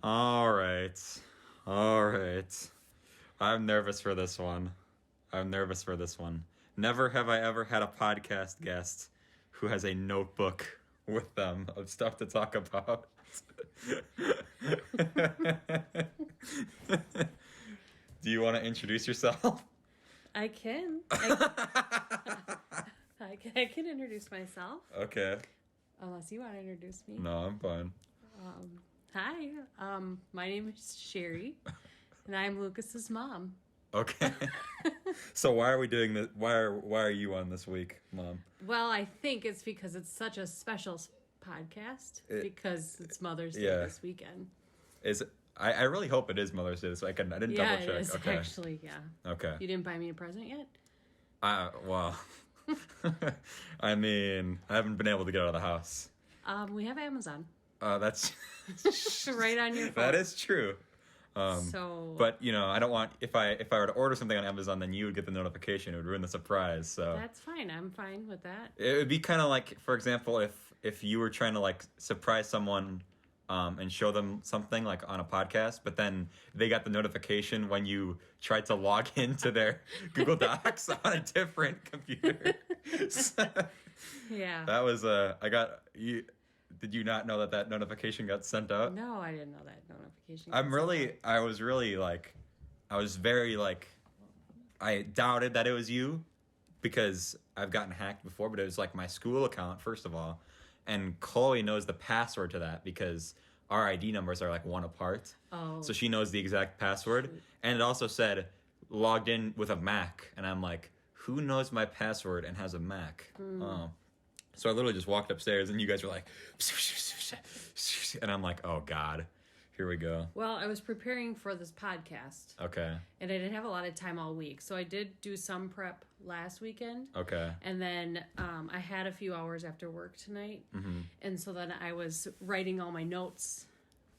All right. All right. I'm nervous for this one. Never have I ever had a podcast guest who has a notebook with them of stuff to talk about. Do you want to introduce yourself? I can. I can introduce myself. Okay. Unless you want to introduce me. No, I'm fine. Hi. My name is Sherry, and I'm Lucas's mom. Okay. So why are we doing this? Why are you on this week, Mom? Well, I think it's because it's such a special podcast because it's Mother's Day this weekend. Is it? I really hope it is Mother's Day this weekend. I didn't double check. Yeah, it is okay. actually. Yeah. Okay. You didn't buy me a present yet? Well, I mean, I haven't been able to get out of the house. We have Amazon. That's right on your phone. That is true. But I don't want if I were to order something on Amazon, then you would get the notification. It would ruin the surprise. So that's fine. I'm fine with that. It would be kind of like, for example, if you were trying to like surprise someone, and show them something like on a podcast, but then they got the notification when you tried to log into their Google Docs on a different computer. Yeah. That was you. Did you not know that notification got sent out? No, I didn't know that notification. I was very I doubted that it was you because I've gotten hacked before, but it was like my school account, first of all. And Chloe knows the password to that because our ID numbers are like one apart. Oh. So she knows the exact password. Shoot. And it also said logged in with a Mac. And I'm like, who knows my password and has a Mac? So I literally just walked upstairs and you guys were like, and I'm like, oh God, here we go. Well, I was preparing for this podcast. Okay. And I didn't have a lot of time all week. So I did do some prep last weekend. Okay. And then I had a few hours after work tonight. Mm-hmm. And so then I was writing all my notes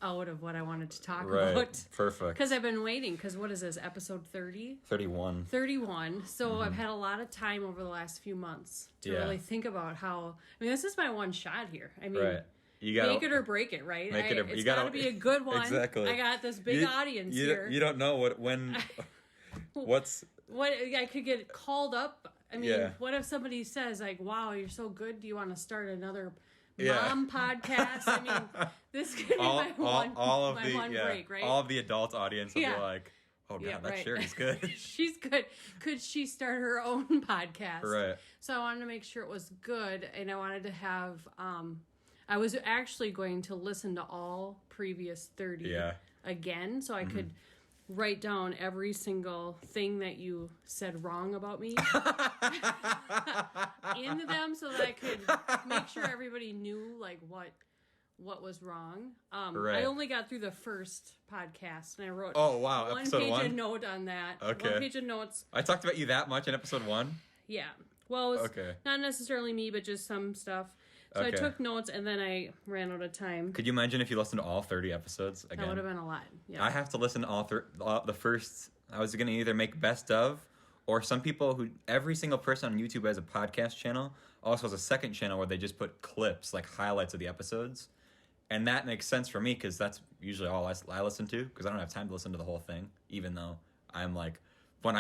out of what I wanted to talk about. Perfect. Because I've been waiting. Because what is this, episode 30? 31. 31. So I've had a lot of time over the last few months to really think about how... I mean, this is my one shot here. I mean, you gotta, make it or break it, right? It's got to be a good one. Exactly. I got this big audience here. You don't know what I could get called up. I mean, what if somebody says, like, wow, you're so good. Do you want to start another... mom podcast. I mean, this could be my one break, right? All of the adult audience will be like, oh God, that Sherry's good. She's good. Could she start her own podcast? Right. So I wanted to make sure it was good, and I wanted to have, I was actually going to listen to all previous 30 again, so I could write down every single thing that you said wrong about me into them so that I could make sure everybody knew like what was wrong. I only got through the first podcast and I wrote one page of note on that. Okay. 1 page of notes. I talked about you that much in episode 1? Yeah. Well, it was not necessarily me, but just some stuff. So I took notes and then I ran out of time. Could you imagine if you listened to all 30 episodes again? That would have been a lot. Yeah. I have to listen to all the first. I was going to either make best of, or some people who every single person on YouTube has a podcast channel also has a second channel where they just put clips, like highlights of the episodes. And that makes sense for me because that's usually all I listen to because I don't have time to listen to the whole thing, even though I'm like, I'm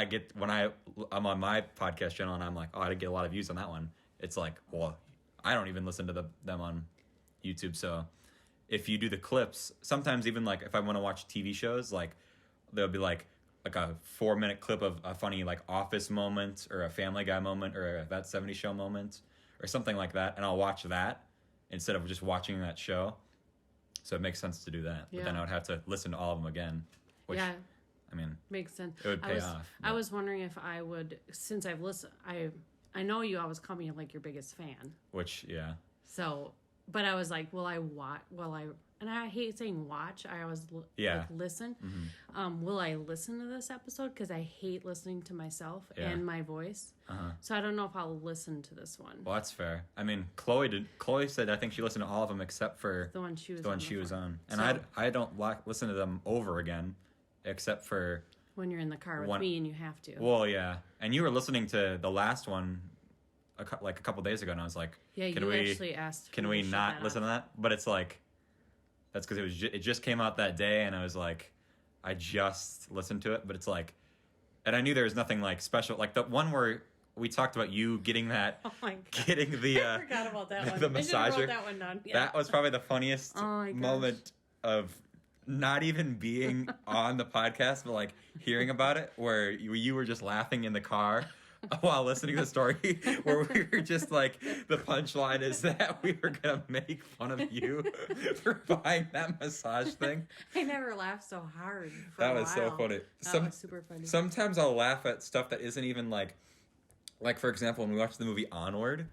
on my podcast channel and I'm like, oh, I didn't get a lot of views on that one. It's like, well, I don't even listen to them on YouTube. So if you do the clips, sometimes even like if I want to watch TV shows, like there'll be like a 4-minute clip of a funny like Office moment or a Family Guy moment or a That 70s Show moment or something like that. And I'll watch that instead of just watching that show. So it makes sense to do that. Yeah. But then I would have to listen to all of them again. Which, I mean, makes sense. It would pay off. I was wondering if I would, since I've listened, I know you always call me like your biggest fan. Which, yeah. So, but I was like, and I hate saying watch. I always like listen. Mm-hmm. Will I listen to this episode? Because I hate listening to myself and my voice. So I don't know if I'll listen to this one. Well, that's fair. I mean, Chloe said I think she listened to all of them except for the one she was on. And so, I don't listen to them over again, except for when you're in the car with me and you have to. Well, yeah. And you were listening to the last one a couple days ago, and I was like, yeah, actually asked. Can we not listen to that? But it's like, that's because it just came out that day, and I was like, I just listened to it, but it's like, and I knew there was nothing like special, like the one where we talked about you getting that, getting the I forgot about that one. the massager. I wrote that one down. Yeah. That was probably the funniest moment of not even being on the podcast, but like hearing about it, where you were just laughing in the car while listening to the story, where we were just like, the punchline is that we were gonna make fun of you for buying that massage thing. I never laughed so hard. That was so funny. That was super funny. Sometimes I'll laugh at stuff that isn't even like for example, when we watched the movie Onward,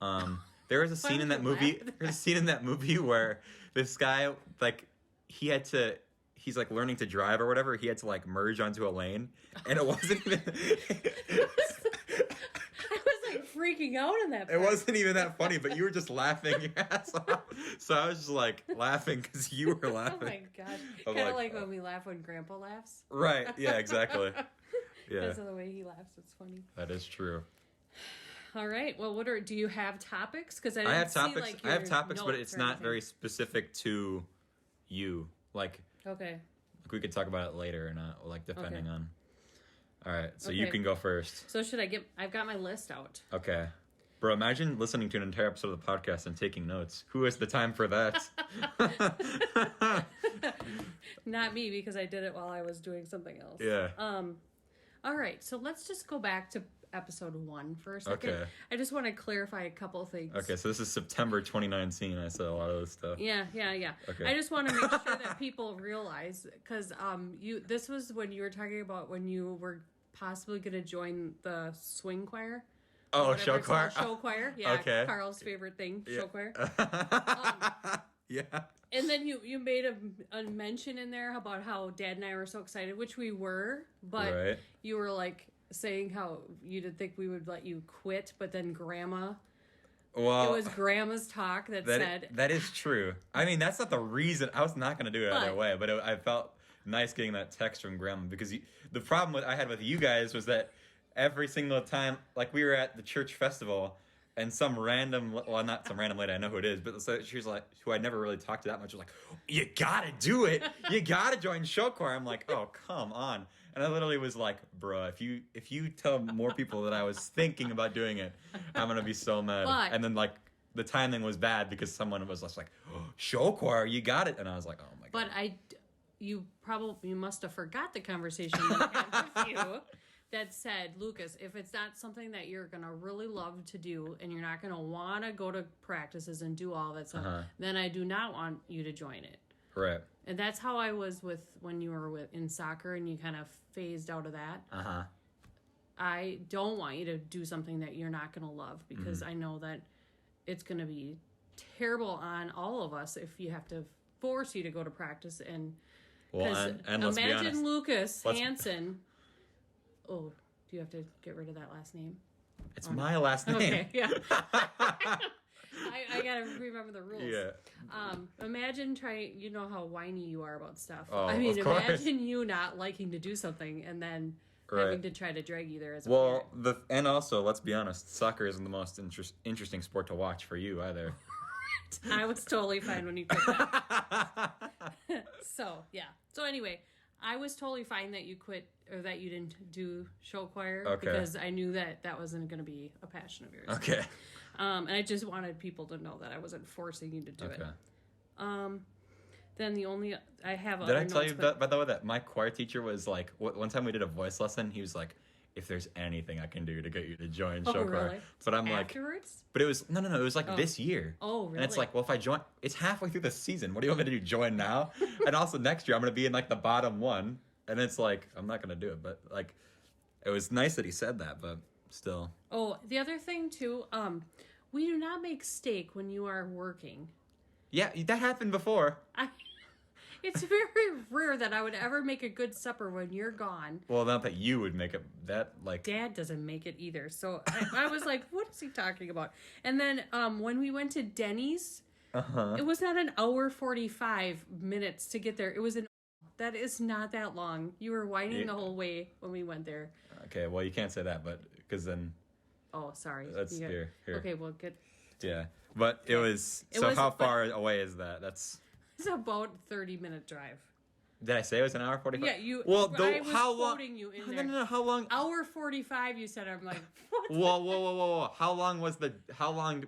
there was a scene in that movie. There's a scene in that movie where this guy, like, he's like learning to drive or whatever. He had to like merge onto a lane, and it wasn't even. I was like freaking out in that part. It wasn't even that funny, but you were just laughing your ass off. So I was just like laughing because you were laughing. Oh my god! Kind of like when we laugh when Grandpa laughs. Right? Yeah, exactly. Yeah. Because of the way he laughs, it's funny. That is true. All right. Well, do you have topics? Because I have topics. See, like, I have topics, but it's not very specific to you. Like, okay. Like we could talk about it later or not, like depending on. All right, so you can go first. So I've got my list out. Okay. Bro, imagine listening to an entire episode of the podcast and taking notes. Who has the time for that? Not me, because I did it while I was doing something else. Yeah. All right, so let's just go back to episode 1 for a second. Okay. I just want to clarify a couple things. Okay, so this is September 2019. I said a lot of this stuff. Yeah. Okay. I just want to make sure that people realize, because this was when you were talking about when you were possibly going to join the swing choir. Oh, show choir? Show choir, yeah. Okay. Carl's favorite thing, show choir. Yeah. And then you made a mention in there about how Dad and I were so excited, which we were, but you were like saying how you didn't think we would let you quit, but then Grandma... Well, it was Grandma's talk that said... That is true. I mean, that's not the reason. I was not going to do it either way, but I felt nice getting that text from Grandma, because the problem I had with you guys was that every single time, like we were at the church festival, and some random, well, not some random lady, I know who it is, but so she was like, who I never really talked to that much, was like, you gotta do it. You gotta join show choir. I'm like, oh, come on. And I literally was like, bro, if you tell more people that I was thinking about doing it, I'm gonna be so mad. And then like the timing was bad because someone was just like, oh, show choir, you got it. And I was like, oh my god. But you must have forgot the conversation that I had with you that said, Lucas, if it's not something that you're gonna really love to do and you're not gonna want to go to practices and do all that stuff, then I do not want you to join it. Right. And that's how I was with when you were in soccer and you kind of phased out of that. I don't want you to do something that you're not going to love, because I know that it's going to be terrible on all of us if you have to force you to go to practice. And let's imagine Lucas Hansen. Oh, do you have to get rid of that last name? It's my last name. Okay, yeah. I gotta remember the rules. Yeah. Imagine trying. You know how whiny you are about stuff. Oh, I mean, of course. imagine you not liking to do something and then having to try to drag you there as a parent. And also, let's be honest, soccer isn't the most interesting sport to watch for you either. I was totally fine when you quit that. So anyway, I was totally fine that you quit, or that you didn't do show choir, because I knew that wasn't going to be a passion of yours. Okay. And I just wanted people to know that I wasn't forcing you to do it. Then I have. Did I tell you by the way that my choir teacher was like, one time we did a voice lesson, he was like, if there's anything I can do to get you to join show choir. Really? But I'm afterwards? But it was no, it was like this year. Oh, really? And it's like, well, if I join, it's halfway through the season. What do you want me to do? Join now? And also next year I'm gonna be in like the bottom one, and it's like I'm not gonna do it. But like, it was nice that he said that, but still. Oh, the other thing too, we do not make steak when you are working. Yeah, that happened before. It's very rare that I would ever make a good supper when you're gone. Well, not that you would make it. That like Dad doesn't make it either. So I was like, what is he talking about? And then when we went to Denny's, it was not an hour 45 minutes to get there. It was that is not that long. You were whining the whole way when we went there. Okay, well, you can't say that, but because then. Oh, sorry. That's here. Okay, well, good. Yeah, but it was. So how far away is that? That's. It's about 30-minute drive. Did I say it was an hour 45? Yeah, you. Well, I was how long? quoting you in there. No. How long? Hour 45. You said. I'm like, what? Whoa. How long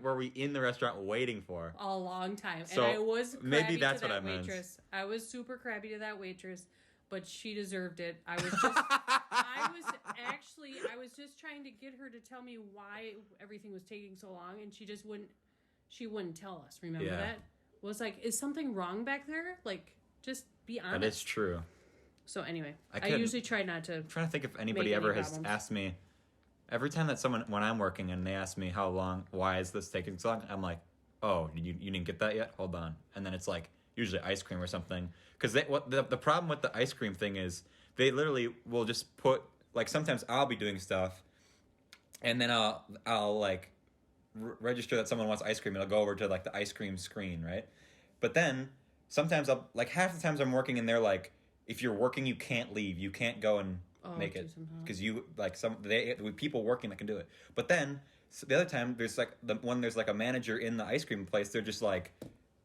were we in the restaurant waiting for? A long time. So, and I was crabby maybe that's to that what I meant. waitress. I was super crabby to that waitress, but she deserved it. I was just trying to get her to tell me why everything was taking so long, and she just wouldn't tell us. Remember that? Was like, is something wrong back there? Like, just be honest. That is true. So anyway, I usually try not to. I'm trying to think if anybody ever has asked me. Every time that when I'm working and they ask me why is this taking so long? I'm like, oh, you didn't get that yet? Hold on. And then it's like usually ice cream or something. Because the problem with the ice cream thing is they literally will just put, like, sometimes I'll be doing stuff, and then I'll like register that someone wants ice cream, and I'll go over to like the ice cream screen, right? But then sometimes half the times I'm working and they're like, if you're working, you can't leave. You can't go and make it because you like people working that can do it. But then the other time there's like when there's like a manager in the ice cream place, they're just like,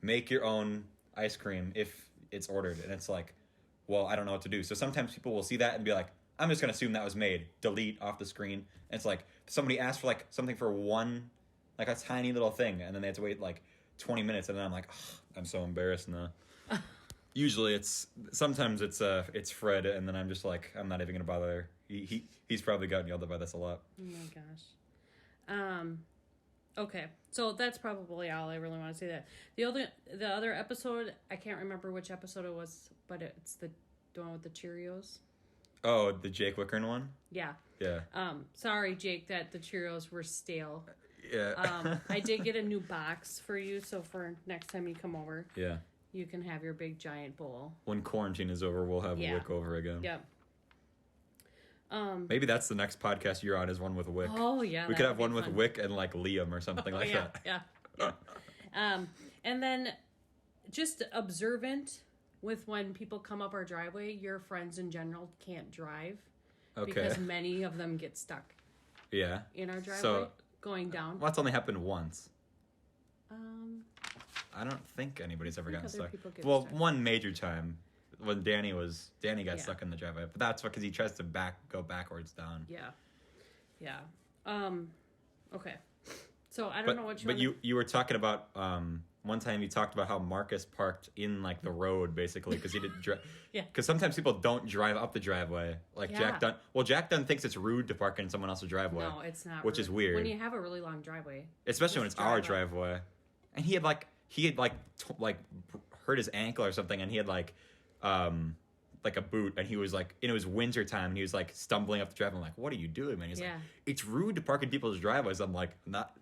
make your own ice cream if it's ordered, and it's like, well, I don't know what to do. So sometimes people will see that and be like, I'm just gonna assume that was made. Delete off the screen. And it's like somebody asked for like something for one, like a tiny little thing, and then they have to wait like 20 minutes, and then I'm like, I'm so embarrassed now. Usually sometimes it's Fred, and then I'm just like, I'm not even gonna bother. He's probably gotten yelled at by this a lot. Oh my gosh. Okay, so that's probably all I really want to say. That the other episode, I can't remember which episode it was, but it's the one with the Cheerios. Oh, the Jake Wickern one? Yeah. Yeah. Sorry, Jake, that the Cheerios were stale. Yeah. I did get a new box for you, so for next time you come over, yeah, you can have your big giant bowl. When quarantine is over, we'll have Wick over again. Yep. Maybe that's the next podcast you're on, is one with Wick. Oh yeah. We could have one with Wick and like Liam or something like that. Yeah. And then just observant with when people come up our driveway, your friends in general can't drive. Okay. Because many of them get stuck. Yeah. In our driveway. So, going down. Well, that's only happened once. I don't think anybody's ever gotten stuck. Well, stuck. One major time when Danny got stuck in the driveway, but that's because he tries to go backwards down. Yeah. Okay. So I don't know what you. But you were talking about one time you talked about how Marcus parked in like the road basically because he didn't drive. Yeah. Because sometimes people don't drive up the driveway. Like Jack Dunn. Well, Jack Dunn thinks it's rude to park in someone else's driveway. No, it's not. Which is weird. When you have a really long driveway. Especially when it's our driveway. And he had hurt his ankle or something, and he had like a boot, and he was like, it was winter time, and he was like stumbling up the driveway. I'm like, what are you doing, man? He's like, it's rude to park in people's driveways. I'm like, not.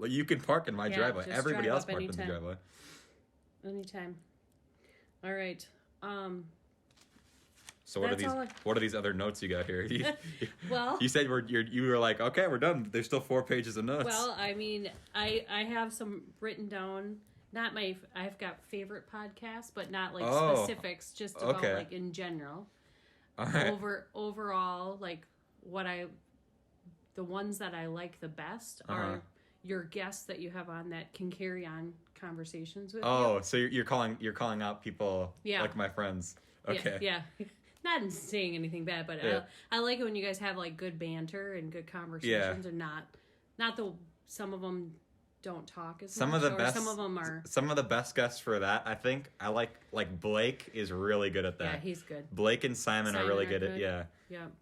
You can park in my driveway. Everybody else parked in the driveway. Anytime. All right. So what are these other notes you got here? Well, you said you were like, okay, we're done. There's still 4 pages of notes. Well, I mean, I have some written down. I've got favorite podcasts, but not like specifics. Just about like in general. All right. Overall, like the ones that I like the best are your guests that you have on that can carry on conversations with you. Oh, so you're calling out people like my friends. Okay. Yeah. Not saying anything bad, but I like it when you guys have like good banter and good conversations, and not some of them don't talk as much. Some of them are. Some of the best guests for that, I think. I like Blake is really good at that. Yeah, he's good. Blake and Simon are really good at Yeah.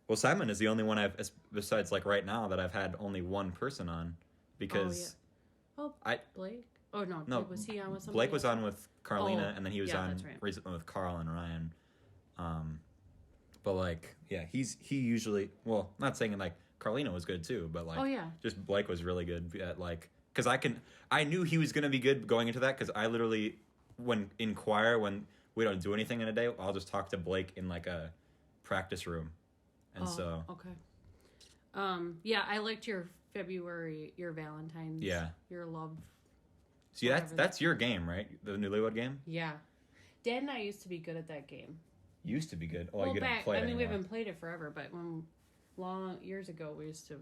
Well, Simon is the only one besides like right now that I've had only one person on, because. Blake. Oh no, was he on with somebody? Blake was on with Carlina, and then he was on right. recently with Carl and Ryan. But like, he usually, well, not saying like Carlina was good too, but like, just Blake was really good at like, because I knew he was gonna be good going into that, because I literally, when we don't do anything in a day, I'll just talk to Blake in like a practice room, and so. Okay. I liked your February, your Valentine's, your love. See, that's your game, right? The Newlywed game. Yeah, Dad and I used to be good at that game. Used to be good. Oh, you didn't play it anymore. We haven't played it forever, but long years ago we used to. You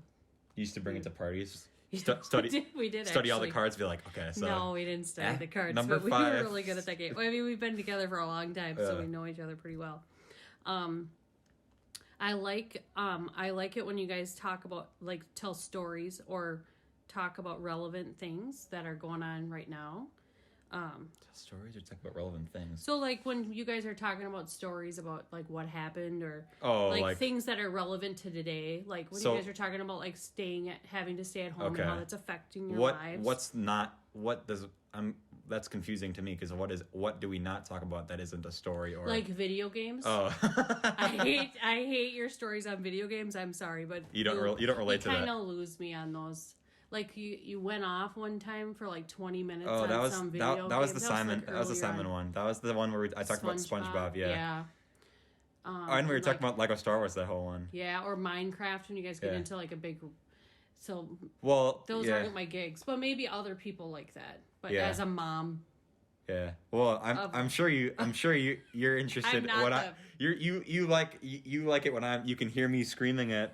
used to bring it to parties. We did study all the cards. Be like, okay, so no, we didn't study the cards. Number but 5. We were really good at that game. I mean, we've been together for a long time, so we know each other pretty well. I like it when you guys talk about, like, tell stories or talk about relevant things that are going on right now. Stories or talk about relevant things. So, like, when you guys are talking about stories about, like, what happened or like things that are relevant to today, like when you guys are talking about, like, having to stay at home and how that's affecting your lives. That's confusing to me, because what do we not talk about that isn't a story? Or like video games? Oh. I hate your stories on video games. I'm sorry, but you don't relate to that. You kind of lose me on those. Like, you went off one time for like 20 minutes on some video game. That was the Simon. That was the Simon one. That was the one where I talked about SpongeBob. Yeah. And we were talking about Lego Star Wars, that whole one. Yeah, or Minecraft when you guys get into like a big. So. Well, those aren't my gigs, but maybe other people like that. But as a mom. Yeah. Well, I'm sure you're interested. You like it when you can hear me screaming at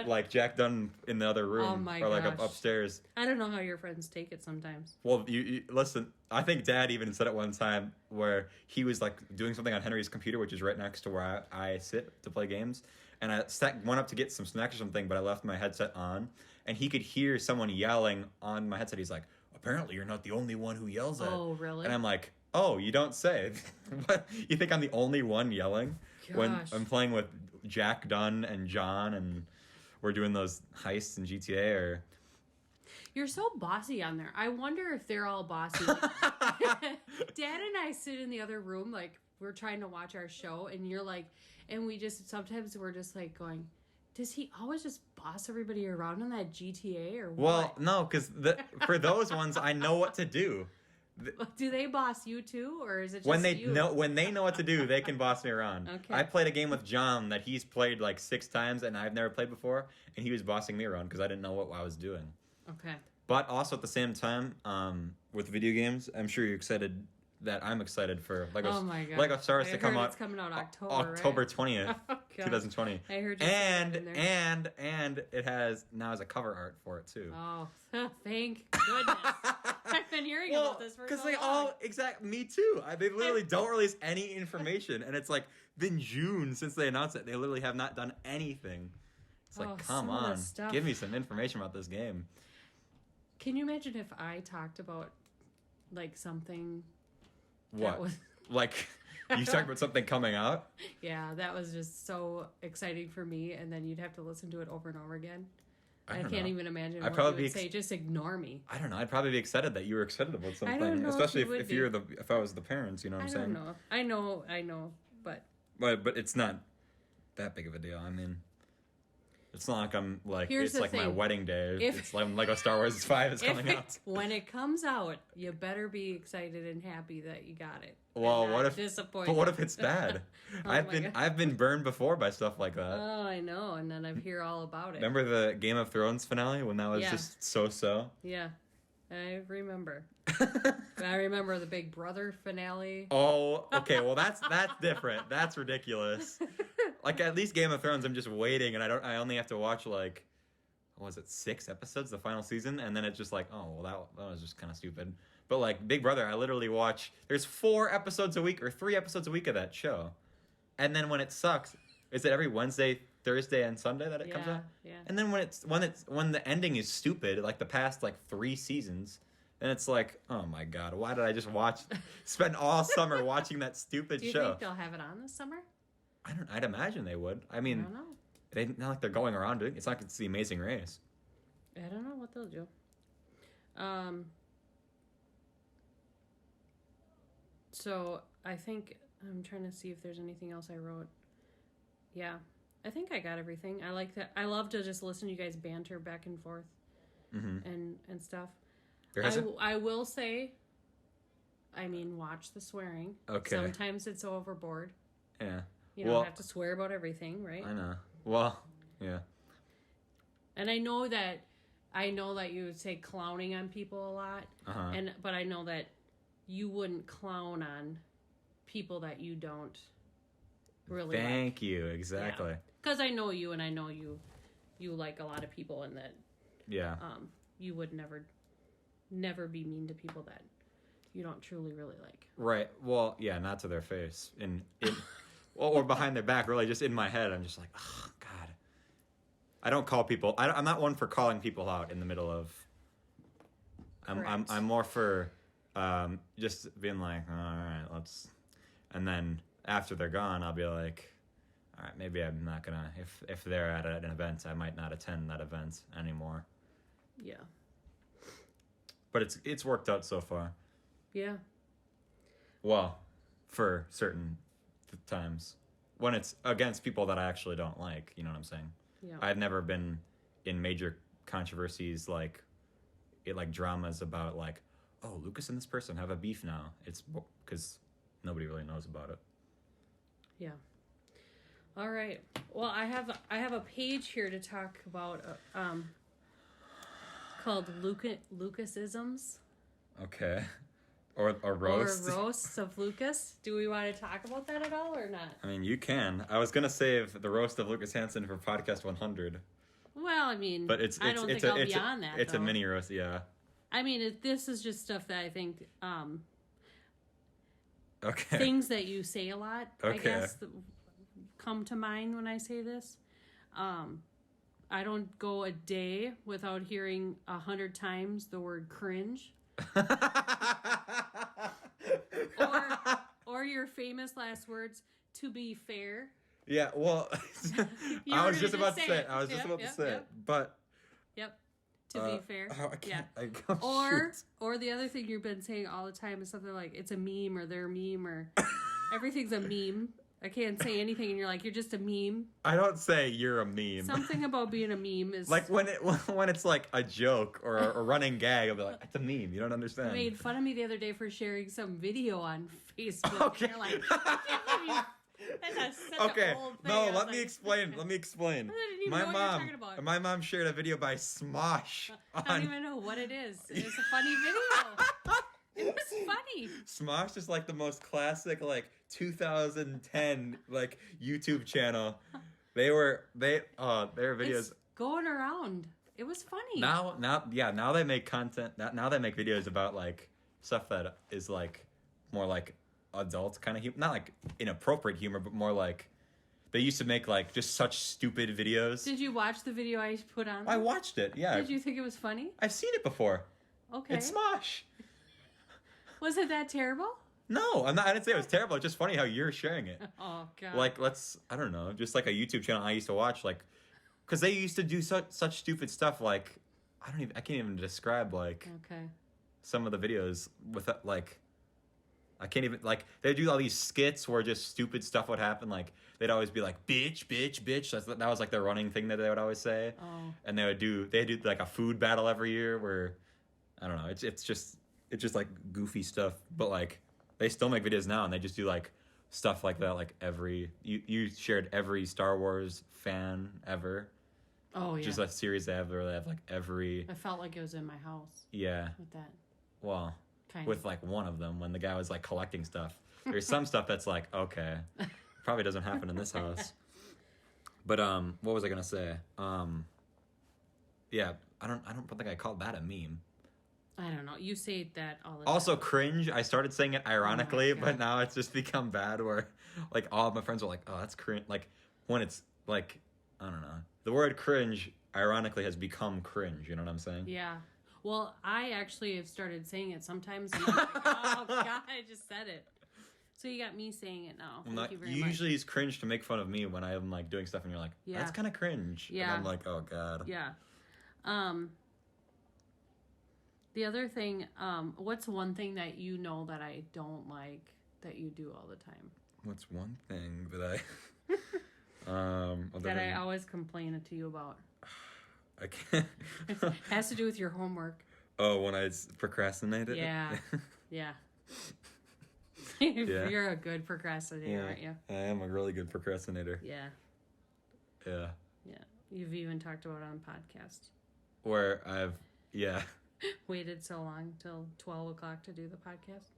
like Jack Dunn in the other room like upstairs. I don't know how your friends take it sometimes. Well, you listen. I think Dad even said it one time where he was like doing something on Henry's computer, which is right next to where I sit to play games, and I went up to get some snacks or something, but I left my headset on, and he could hear someone yelling on my headset. He's like, apparently you're not the only one who yells at. Oh, really? And I'm like, oh, you don't say. What? You think I'm the only one yelling? Gosh. When I'm playing with Jack Dunn and John and we're doing those heists in GTA? Or you're so bossy on there. I wonder if they're all bossy. Dad and I sit in the other room, like, we're trying to watch our show, and you're like, and sometimes we're just like going, does he always just boss everybody around on that GTA or what? Well, no, because for those ones, I know what to do. Do they boss you too, or is it just when they you? When they know what to do, they can boss me around. Okay. I played a game with John that he's played like 6 times, and I've never played before, and he was bossing me around because I didn't know what I was doing. Okay. But also at the same time, with video games, I'm sure you're excited that I'm excited for Lego Star Wars to come out. It's coming out October 20th, 2020. I heard you and it has cover art for it too. Oh, thank goodness! I've been hearing about this for so long. Me too. They literally don't release any information, and it's like been June since they announced it. They literally have not done anything. It's like, come on, give me some information about this game. Can you imagine if I talked about like something? What? Like, you talking about something coming out? Yeah, that was just so exciting for me, and then you'd have to listen to it over and over again. I can't even imagine what you would say. Just ignore me. I don't know. I'd probably be excited that you were excited about something. I don't know, especially if I was the parents, you know what I'm saying? I know, but it's not that big of a deal. I mean, it's not like I'm like, it's like my wedding day. It's like Lego Star Wars 5 is coming out. When it comes out, you better be excited and happy that you got it. Well, what if disappointed? But what if it's bad? I've been burned before by stuff like that. Oh, I know, and then I hear all about it. Remember the Game of Thrones finale when that was just so? Yeah, I remember. I remember the Big Brother finale. Oh, okay. Well, that's different. That's ridiculous. Like, at least Game of Thrones, I'm just waiting, and I only have to watch like, what was it, 6 episodes, the final season, and then it's just like, oh, well, that was just kind of stupid. But like Big Brother, I literally watch. There's 4 episodes a week or 3 episodes a week of that show, and then when it sucks, is it every Wednesday, Thursday, and Sunday that it comes out? Yeah. And then when the ending is stupid, like the past like 3 seasons. And it's like, oh my God, why did I just spend all summer watching that stupid show? Do you think they'll have it on this summer? I'd imagine they would. I mean, I don't know. Not like they're going around doing it. It's not like it's The Amazing Race. I don't know what they'll do. So I think I'm trying to see if there's anything else I wrote. Yeah, I think I got everything. I like that. I love to just listen to you guys banter back and forth and stuff. I will say, I mean, watch the swearing. Okay. Sometimes it's overboard. Yeah. You don't have to swear about everything, right? I know. Well, yeah. And I know that you would say clowning on people a lot. But I know that you wouldn't clown on people that you don't really Thank you. Exactly. Because I know you, and I know you like a lot of people, and that. Yeah. you would never be mean to people that you don't truly really like. Right. Well, yeah, not to their face. Or behind their back, really, just in my head, I'm just like, oh, God. I don't call people... I'm not one for calling people out in the middle of... I'm more for just being like, all right, let's... And then after they're gone, I'll be like, all right, maybe I'm not going to... If they're at an event, I might not attend that event anymore. Yeah. But it's worked out so far. Yeah. Well, for certain times. When it's against people that I actually don't like, you know what I'm saying? Yeah. I've never been in major controversies like dramas about like, oh, Lucas and this person have a beef now. It's because nobody really knows about it. Yeah. All right. Well, I have a page here to talk about called Lucasisms. Okay. Or roast. Or roasts of Lucas. Do we want to talk about that at all or not? I mean, you can. I was gonna save the roast of Lucas Hansen for podcast 100. Well, I mean, but I don't think I'll be on that. It's a mini roast, yeah. I mean, this is just stuff that I think, okay. things that you say a lot, okay. I guess, that come to mind when I say this. I don't go a day without hearing 100 times the word cringe. or your famous last words, to be fair. Yeah, well, I was just about to say it. I was just about to say it. But yep, to be fair. I can't. Yeah. Or the other thing you've been saying all the time is something like it's a meme or they're a meme or everything's a meme. I can't say anything and you're like, you're just a meme. I don't say you're a meme. Something about being a meme is... Like when it's like a joke or a running gag, I'll be like, it's a meme. You don't understand. You made fun of me the other day for sharing some video on Facebook. Okay. You're like, I can't believe that's such an old thing. No, let me explain. Let me explain. I didn't even know what you're talking about. My mom shared a video by Smosh. I don't even know what it is. It's a funny video. It was funny. Smosh is like the most classic, like 2010, like YouTube channel. Their videos It's going around. It was funny. Now they make content. Now they make videos about like stuff that is like more like adult kind of humor, not like inappropriate humor, but more like they used to make like just such stupid videos. Did you watch the video I put on? I watched it. Yeah. Did you think it was funny? I've seen it before. Okay. It's Smosh. Was it that terrible? No, I didn't say it was terrible. It's just funny how you're sharing it. Oh God. Like I don't know, just like a YouTube channel I used to watch, like, because they used to do such stupid stuff. Like, I can't even describe like some of the videos with like. I can't even, like, they'd do all these skits where just stupid stuff would happen. Like, they'd always be like, bitch, bitch, bitch. That was, like, their running thing that they would always say. Oh. And they'd do, like, a food battle every year where, I don't know, it's just, like, goofy stuff. But, like, they still make videos now, and they just do, like, stuff like that, like, you shared every Star Wars fan ever. Oh, yeah. Just a series they have where they have, like, every... I felt like it was in my house. Yeah. With that. Well... With like one of them when the guy was like collecting stuff. There's some stuff that's like, okay, probably doesn't happen in this house. But what was I gonna say? Yeah, I don't think I called that a meme. I don't know. You say that all the time. Also, cringe. I started saying it ironically, but now it's just become bad. Where like all of my friends are like, "Oh, that's cringe." Like when it's like, I don't know. The word cringe ironically has become cringe. You know what I'm saying? Yeah. Well, I actually have started saying it sometimes. And I'm like, oh, God, I just said it. So you got me saying it now. Thank you very much. Usually it's cringe to make fun of me when I'm like doing stuff and you're like, that's kind of cringe. Yeah. And I'm like, oh, God. Yeah. The other thing, what's one thing that you know that I don't like that you do all the time? What's one thing that that I always complain to you about? I can't. It has to do with your homework. Oh, when I procrastinate it? Yeah. Yeah. You're a good procrastinator, aren't you? I am a really good procrastinator. Yeah. Yeah. Yeah. You've even talked about it on podcast. Where waited so long till 12 o'clock to do the podcast.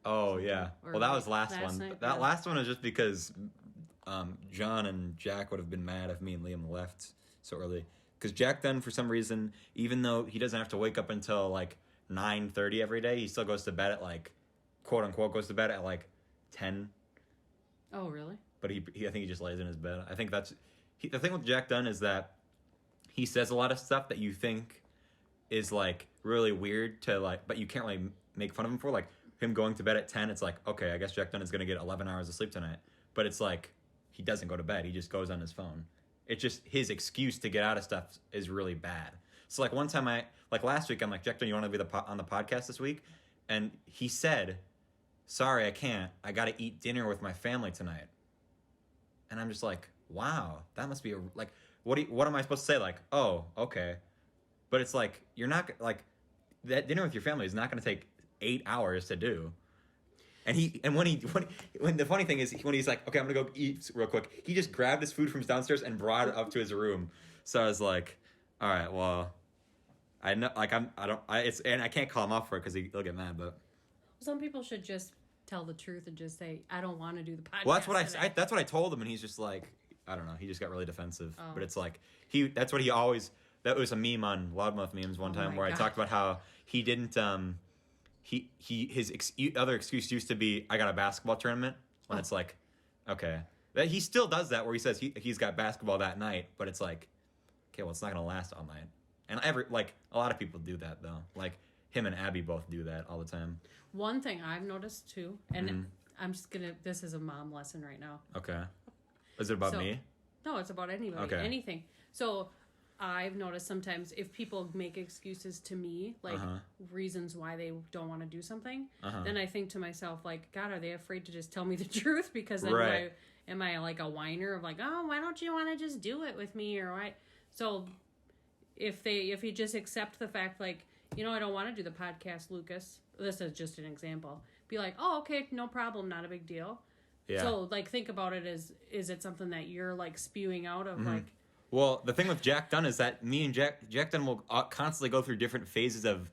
Oh, yeah. Well, that was last one. Night, that last one is just because John and Jack would have been mad if me and Liam left so early. Because Jack Dunn, for some reason, even though he doesn't have to wake up until like 9:30 every day, he still goes to bed at like, quote unquote, goes to bed at like 10. Oh, really? But I think he just lays in his bed. I think the thing with Jack Dunn is that he says a lot of stuff that you think is like really weird to like, but you can't really make fun of him for. Like him going to bed at 10, it's like, okay, I guess Jack Dunn is going to get 11 hours of sleep tonight. But it's like, he doesn't go to bed. He just goes on his phone. It's just his excuse to get out of stuff is really bad. So like one time last week, I'm like, Jack Dunn, you want to be on the podcast this week? And he said, sorry, I can't. I got to eat dinner with my family tonight. And I'm just like, wow, that must be what am I supposed to say? Like, oh, okay. But it's like, you're not, like, that dinner with your family is not going to take 8 hours to do. And when the funny thing is, when he's like, okay, I'm going to go eat real quick, he just grabbed his food from downstairs and brought it up to his room. So I was like, all right, well, I know, like, and I can't call him off for it because he'll get mad, but. Some people should just tell the truth and just say, I don't want to do the podcast. Well, that's what I told him, and he's just like, I don't know, he just got really defensive. Oh. But it's like, that was a meme on Loudmouth memes one time where I talked about how he didn't, his other excuse used to be, I got a basketball tournament, when it's like, okay. He still does that where he says he's got basketball that night, but it's like, okay, well, it's not going to last all night. And a lot of people do that, though. Like, him and Abby both do that all the time. One thing I've noticed, too, and I'm just going to, this is a mom lesson right now. Okay. Is it about me? No, it's about anybody, anything. So I've noticed sometimes if people make excuses to me, like reasons why they don't want to do something, then I think to myself, like, God, are they afraid to just tell me the truth? Because then am I like a whiner of like, oh, why don't you want to just do it with me? Or why? So if you just accept the fact, like, you know, I don't want to do the podcast, Lucas. This is just an example. Be like, oh, okay, no problem, not a big deal. Yeah. So, like, think about it as, is it something that you're, like, spewing out of, like... Well, the thing with Jack Dunn is that me and Jack Dunn will constantly go through different phases of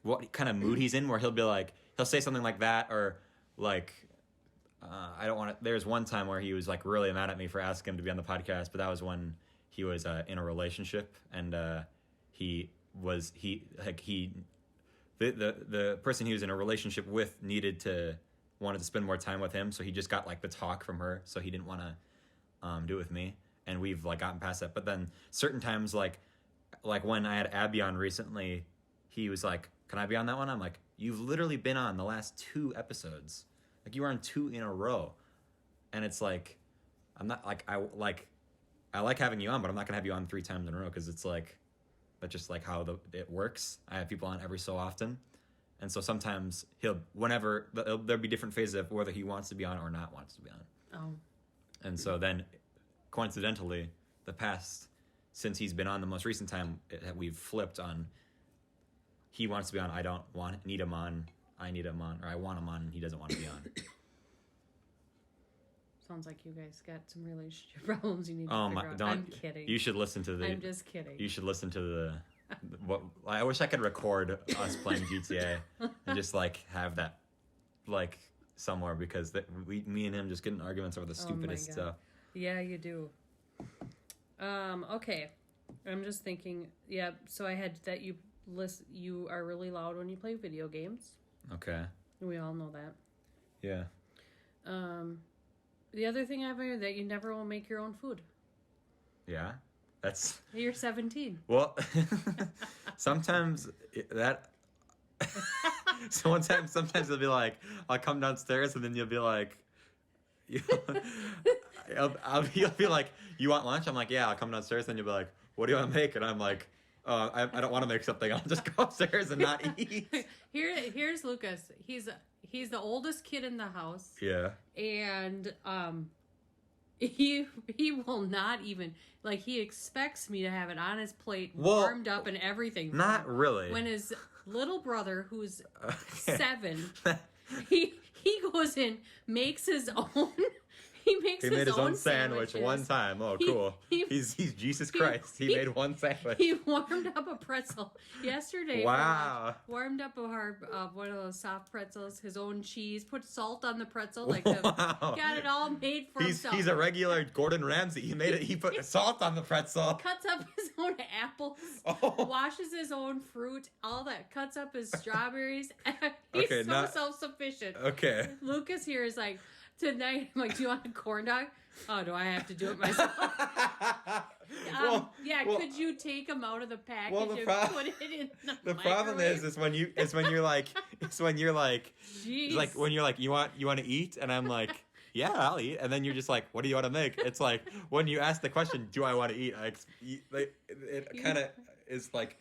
what kind of mood he's in, where he'll be like, he'll say something like that, or, like, I don't want to... There's one time where he was, like, really mad at me for asking him to be on the podcast, but that was when he was in a relationship, and the person he was in a relationship with wanted to spend more time with him, so he just got like the talk from her, so he didn't want to do it with me, and we've like gotten past that. But then certain times, like when I had Abby on recently, he was like, can I be on that one? I'm like, you've literally been on the last 2 episodes, like you were on 2 in a row, and it's like, I'm not like, I like having you on, but I'm not gonna have you on 3 times in a row, because it's like, that's just like how it works. I have people on every so often. And so sometimes there'll be different phases of whether he wants to be on or not wants to be on. Oh. And so then, coincidentally, since he's been on, the most recent time we've flipped on, he wants to be on, need him on, I need him on, or I want him on, and he doesn't want to be on. Sounds like you guys got some relationship problems you need to figure out. I'm kidding. You should listen to I'm just kidding. You should listen to I wish I could record us playing GTA and just like have that like somewhere, because me and him just get in arguments over the stupidest stuff. Yeah, you do. Okay. I'm just thinking. Yeah. So I had that you are really loud when you play video games. Okay. We all know that. Yeah. The other thing I've heard, that you never will make your own food. Yeah, that's... You're 17. Well, sometimes that... sometimes it'll be like, I'll come downstairs and then you'll be like... You'll be like, you want lunch? I'm like, yeah, I'll come downstairs. Then you'll be like, what do you want to make? And I'm like, I don't want to make something. I'll just go upstairs and not eat. Here's Lucas. He's the oldest kid in the house. Yeah. And he will not even, like, he expects me to have it on his plate, warmed up and everything. Not really. When his little brother, who's 7, he goes in, makes his He makes He made his own sandwich one time. Oh, cool. He's Jesus Christ. He made one sandwich. He warmed up a pretzel yesterday. Wow. Warmed up one of those soft pretzels, his own cheese, put salt on the pretzel, Wow. got it all made for himself. He's a regular Gordon Ramsay. He put salt on the pretzel. Cuts up his own apples, washes his own fruit, all that. Cuts up his strawberries. He's self-sufficient. Okay. Lucas here is like, tonight, I'm like, do you want a corn dog? Oh, do I have to do it myself? Could you take them out of the package and put it in the problem is when you're like, Jeez. like when you're like, you want to eat, and I'm like, yeah, I'll eat, and then you're just like, what do you want to make? It's like when you ask the question, do I want to eat? It kind of is like.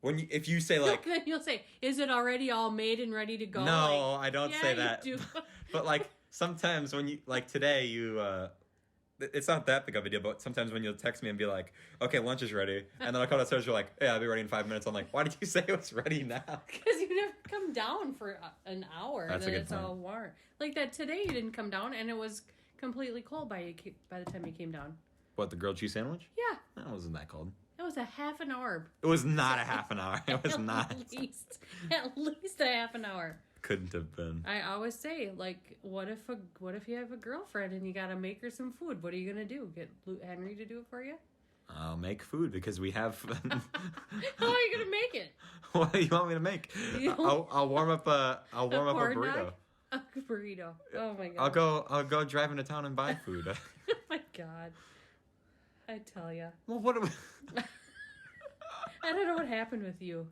If you say like, then you'll say, is it already all made and ready to go? No, I don't say that. You do. But like sometimes when you like today, it's not that big of a deal. But sometimes when you'll text me and be like, okay, lunch is ready, and then I call downstairs, you're like, yeah, I'll be ready in 5 minutes. I'm like, why did you say it was ready now? Because you never come down for an hour. That's and then a good it's point. all warm. Like that today, you didn't come down, and it was completely cold by the time you came down. What, the grilled cheese sandwich? Yeah. That wasn't that cold. It was a half an hour. It was not a half an hour. It was not. At least a half an hour. Couldn't have been. I always say, like, what if you have a girlfriend and you gotta make her some food? What are you gonna do? Get Henry to do it for you? I'll make food because we have. How are you gonna make it? What do you want me to make? I'll warm up a burrito. Dog? A burrito. Oh my god. I'll go drive into town and buy food. Oh my god. I tell ya. Well, what do we... I don't know what happened with you.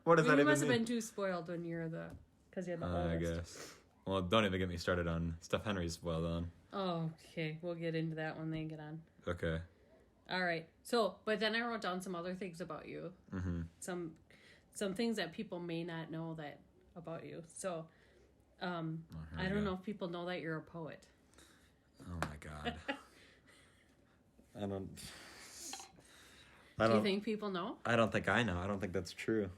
What does that even mean? You must have been too spoiled when because you're the oldest. I guess. Well, don't even get me started on stuff Henry's spoiled on. Oh, okay. We'll get into that when they get on. Okay. All right. So, but then I wrote down some other things about you. Mm-hmm. Some things that people may not know about you. So, I don't know if people know that you're a poet. Oh my god. Do you think people know? I don't think I know. I don't think that's true.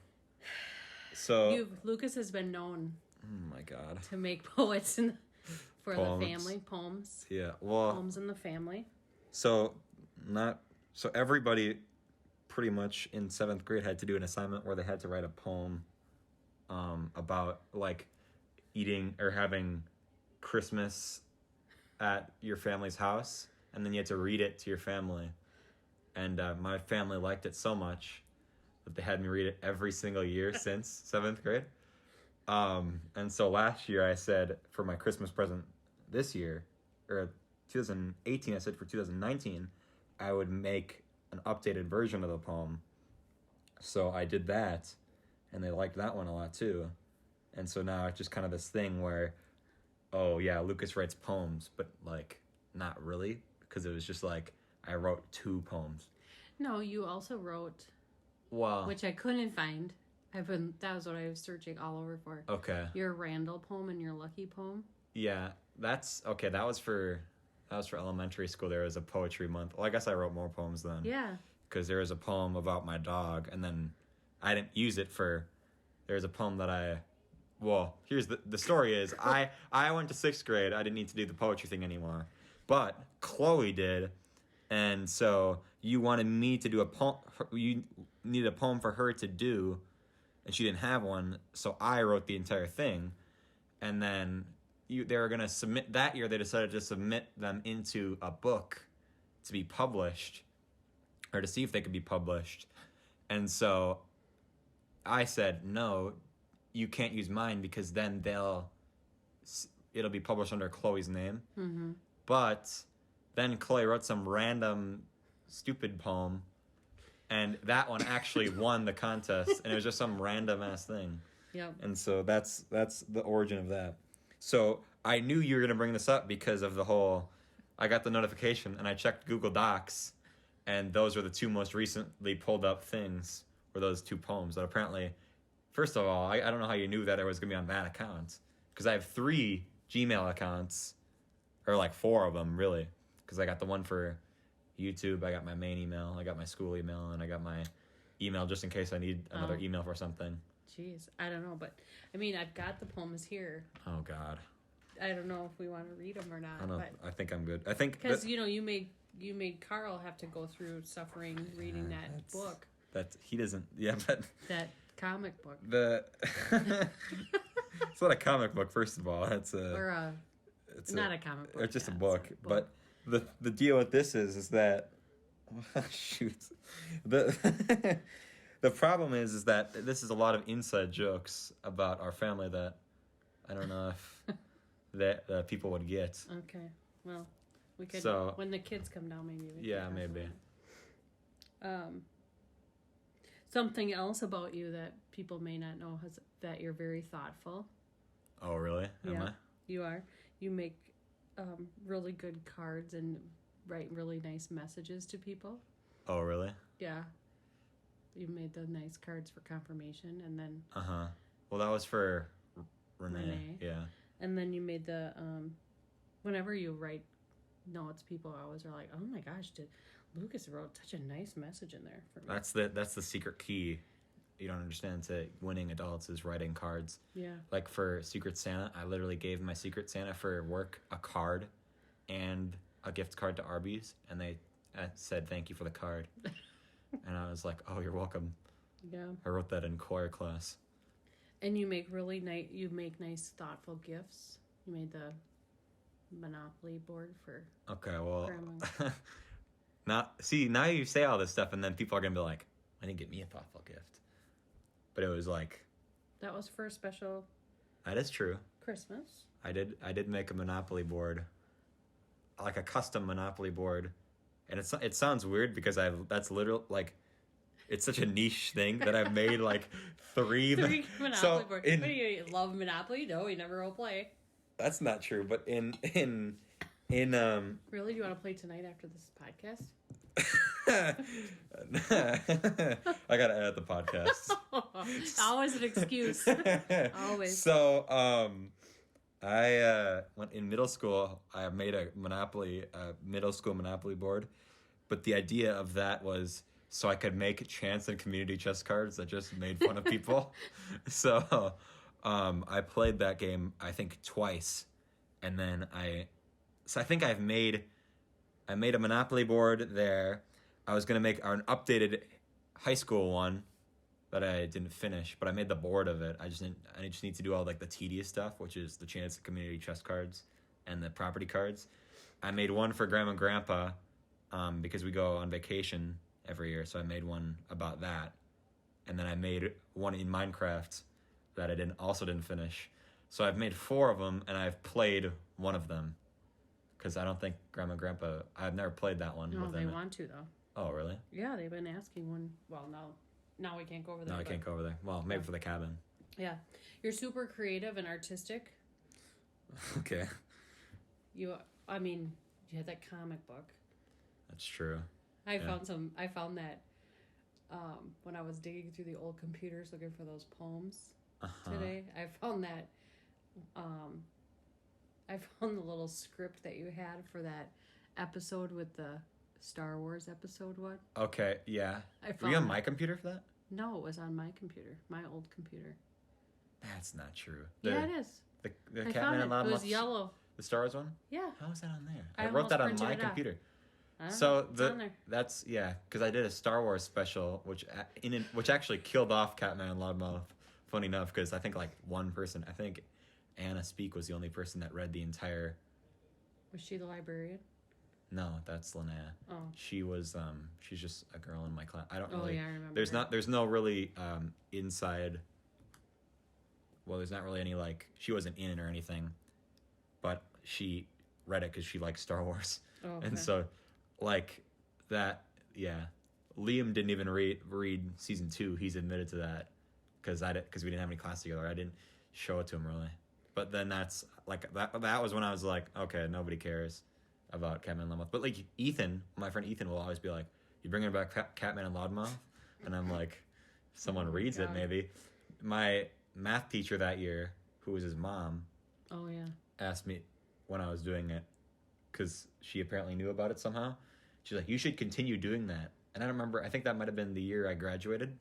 So Lucas has been known. Oh my god. To make poets for poems. the family poems. Yeah. Well. Poems in the family. So everybody, pretty much in 7th grade had to do an assignment where they had to write a poem, about like eating or having Christmas at your family's house, and then you had to read it to your family. And my family liked it so much that they had me read it every single year since 7th grade. And so last year I said for my Christmas present this year, or 2018, I said for 2019, I would make an updated version of the poem. So I did that, and they liked that one a lot too. And so now it's just kind of this thing where, oh yeah, Lucas writes poems, but like not really, because it was just like I wrote 2 poems. No, you also wrote, well, which I couldn't find. That was what I was searching all over for. Okay. Your Randall poem and your Lucky poem. Yeah, that's okay. That was for elementary school. There was a poetry month. Well, I guess I wrote more poems then. Yeah. Because there was a poem about my dog, and then I didn't use it for. There's a poem that well, here's the story is I went to 6th grade. I didn't need to do the poetry thing anymore, but Chloe did, and so you wanted me to do a poem. You needed a poem for her to do, and she didn't have one, so I wrote the entire thing, and then they were gonna submit that year. They decided to submit them into a book to be published, or to see if they could be published, and so I said no. You can't use mine because then it'll be published under Chloe's name. Mm-hmm. But then Chloe wrote some random stupid poem, and that one actually won the contest, and it was just some random ass thing. Yep. And so that's the origin of that. So I knew you were gonna bring this up because of the whole. I got the notification and I checked Google Docs, and those were the 2 most recently pulled up things. Were those 2 poems that apparently. First of all, I don't know how you knew that I was going to be on that account. Because I have 3 Gmail accounts. Or like 4 of them, really. Because I got the one for YouTube, I got my main email, I got my school email, and I got my email just in case I need another email for something. Jeez, I don't know. But, I mean, I've got the poems here. Oh, God. I don't know if we want to read them or not. I don't know. I think I'm good. I think because you made Carl have to go through suffering reading that book. That he doesn't. Yeah, but that comic book. It's not a comic book. First of all, it's a not a comic book. It's just a book. But the deal with this is that shoot the the problem is that this is a lot of inside jokes about our family that I don't know if that people would get. Okay, well, we could when the kids come down, maybe. Maybe. Something else about you that people may not know is that you're very thoughtful. Oh, really? Am I? You are. You make really good cards and write really nice messages to people. Oh, really? Yeah. You made the nice cards for confirmation, and then... Uh-huh. Well, that was for Renee. Yeah. And then you made the... whenever you write notes, people always are like, oh my gosh, Lukas wrote such a nice message in there for me. That's the secret key. You don't understand to winning adults is writing cards. Yeah. Like for Secret Santa, I literally gave my Secret Santa for work a card and a gift card to Arby's, and they said thank you for the card. And I was like, oh, you're welcome. Yeah. I wrote that in choir class. And you make nice thoughtful gifts. You made the Monopoly board for Grandma. Now you say all this stuff, and then people are gonna be like, "I didn't get me a thoughtful gift," but it was like that was for a special. That is true. Christmas. I did make a Monopoly board, like a custom Monopoly board, and it sounds weird because that's literal like. It's such a niche thing that I've made like three Monopoly boards. What do you love Monopoly? No, you never will play. That's not true, but in Really? Do you want to play tonight after this podcast? I gotta edit the podcast. Always an excuse. Always. So, I went in middle school. I made a middle school Monopoly board, but the idea of that was so I could make chance and community chess cards that just made fun of people. So, I played that game I think twice, and then I think I made a Monopoly board there. I was gonna make an updated high school one that I didn't finish, but I made the board of it. I just need to do all like the tedious stuff, which is the chance of community chess cards and the property cards. I made one for Grandma and Grandpa because we go on vacation every year, so I made one about that, and then I made one in Minecraft that I didn't finish. So I've made 4 of them, and I've played one of them. Because I don't think Grandma and Grandpa... I've never played that one. No, they want to, though. Oh, really? Yeah, they've been asking one... Well, now we can't go over there. No, I can't go over there. Well, maybe for the cabin. Yeah. You're super creative and artistic. Okay. You had that comic book. That's true. I found that when I was digging through the old computers looking for those poems today. I found that... I found the little script that you had for that episode with the Star Wars episode one. Okay, yeah. Were you on my computer for that? No, it was on my computer, my old computer. That's not true. Yeah, it is. The Catman and Loudmouth. It was yellow. The Star Wars one? Yeah. How was that on there? I wrote that on my computer. So that's because I did a Star Wars special, which actually killed off Catman and Loudmouth. Funny enough, because I think like one person, I think Anna Speak was the only person that read the entire... Was she the librarian? No, that's Linnea. Oh. She was, she's just a girl in my class. I don't really... Oh, yeah, I remember. There's no really inside... Well, there's not really any, like... She wasn't in it or anything. But she read it because she likes Star Wars. Oh, okay. And so, like, that... Yeah. Liam didn't even read season 2. He's admitted to that. Because we didn't have any class together. I didn't show it to him, really. But then that's like that was when I was like, okay, nobody cares about Catman and Loudmouth. But like Ethan, my friend Ethan will always be like, you bringing back Catman and Loudmouth? And I'm like, if someone reads it, maybe. My math teacher that year, who was his mom, asked me when I was doing it, because she apparently knew about it somehow. She's like, you should continue doing that. And I don't remember, I think that might have been the year I graduated.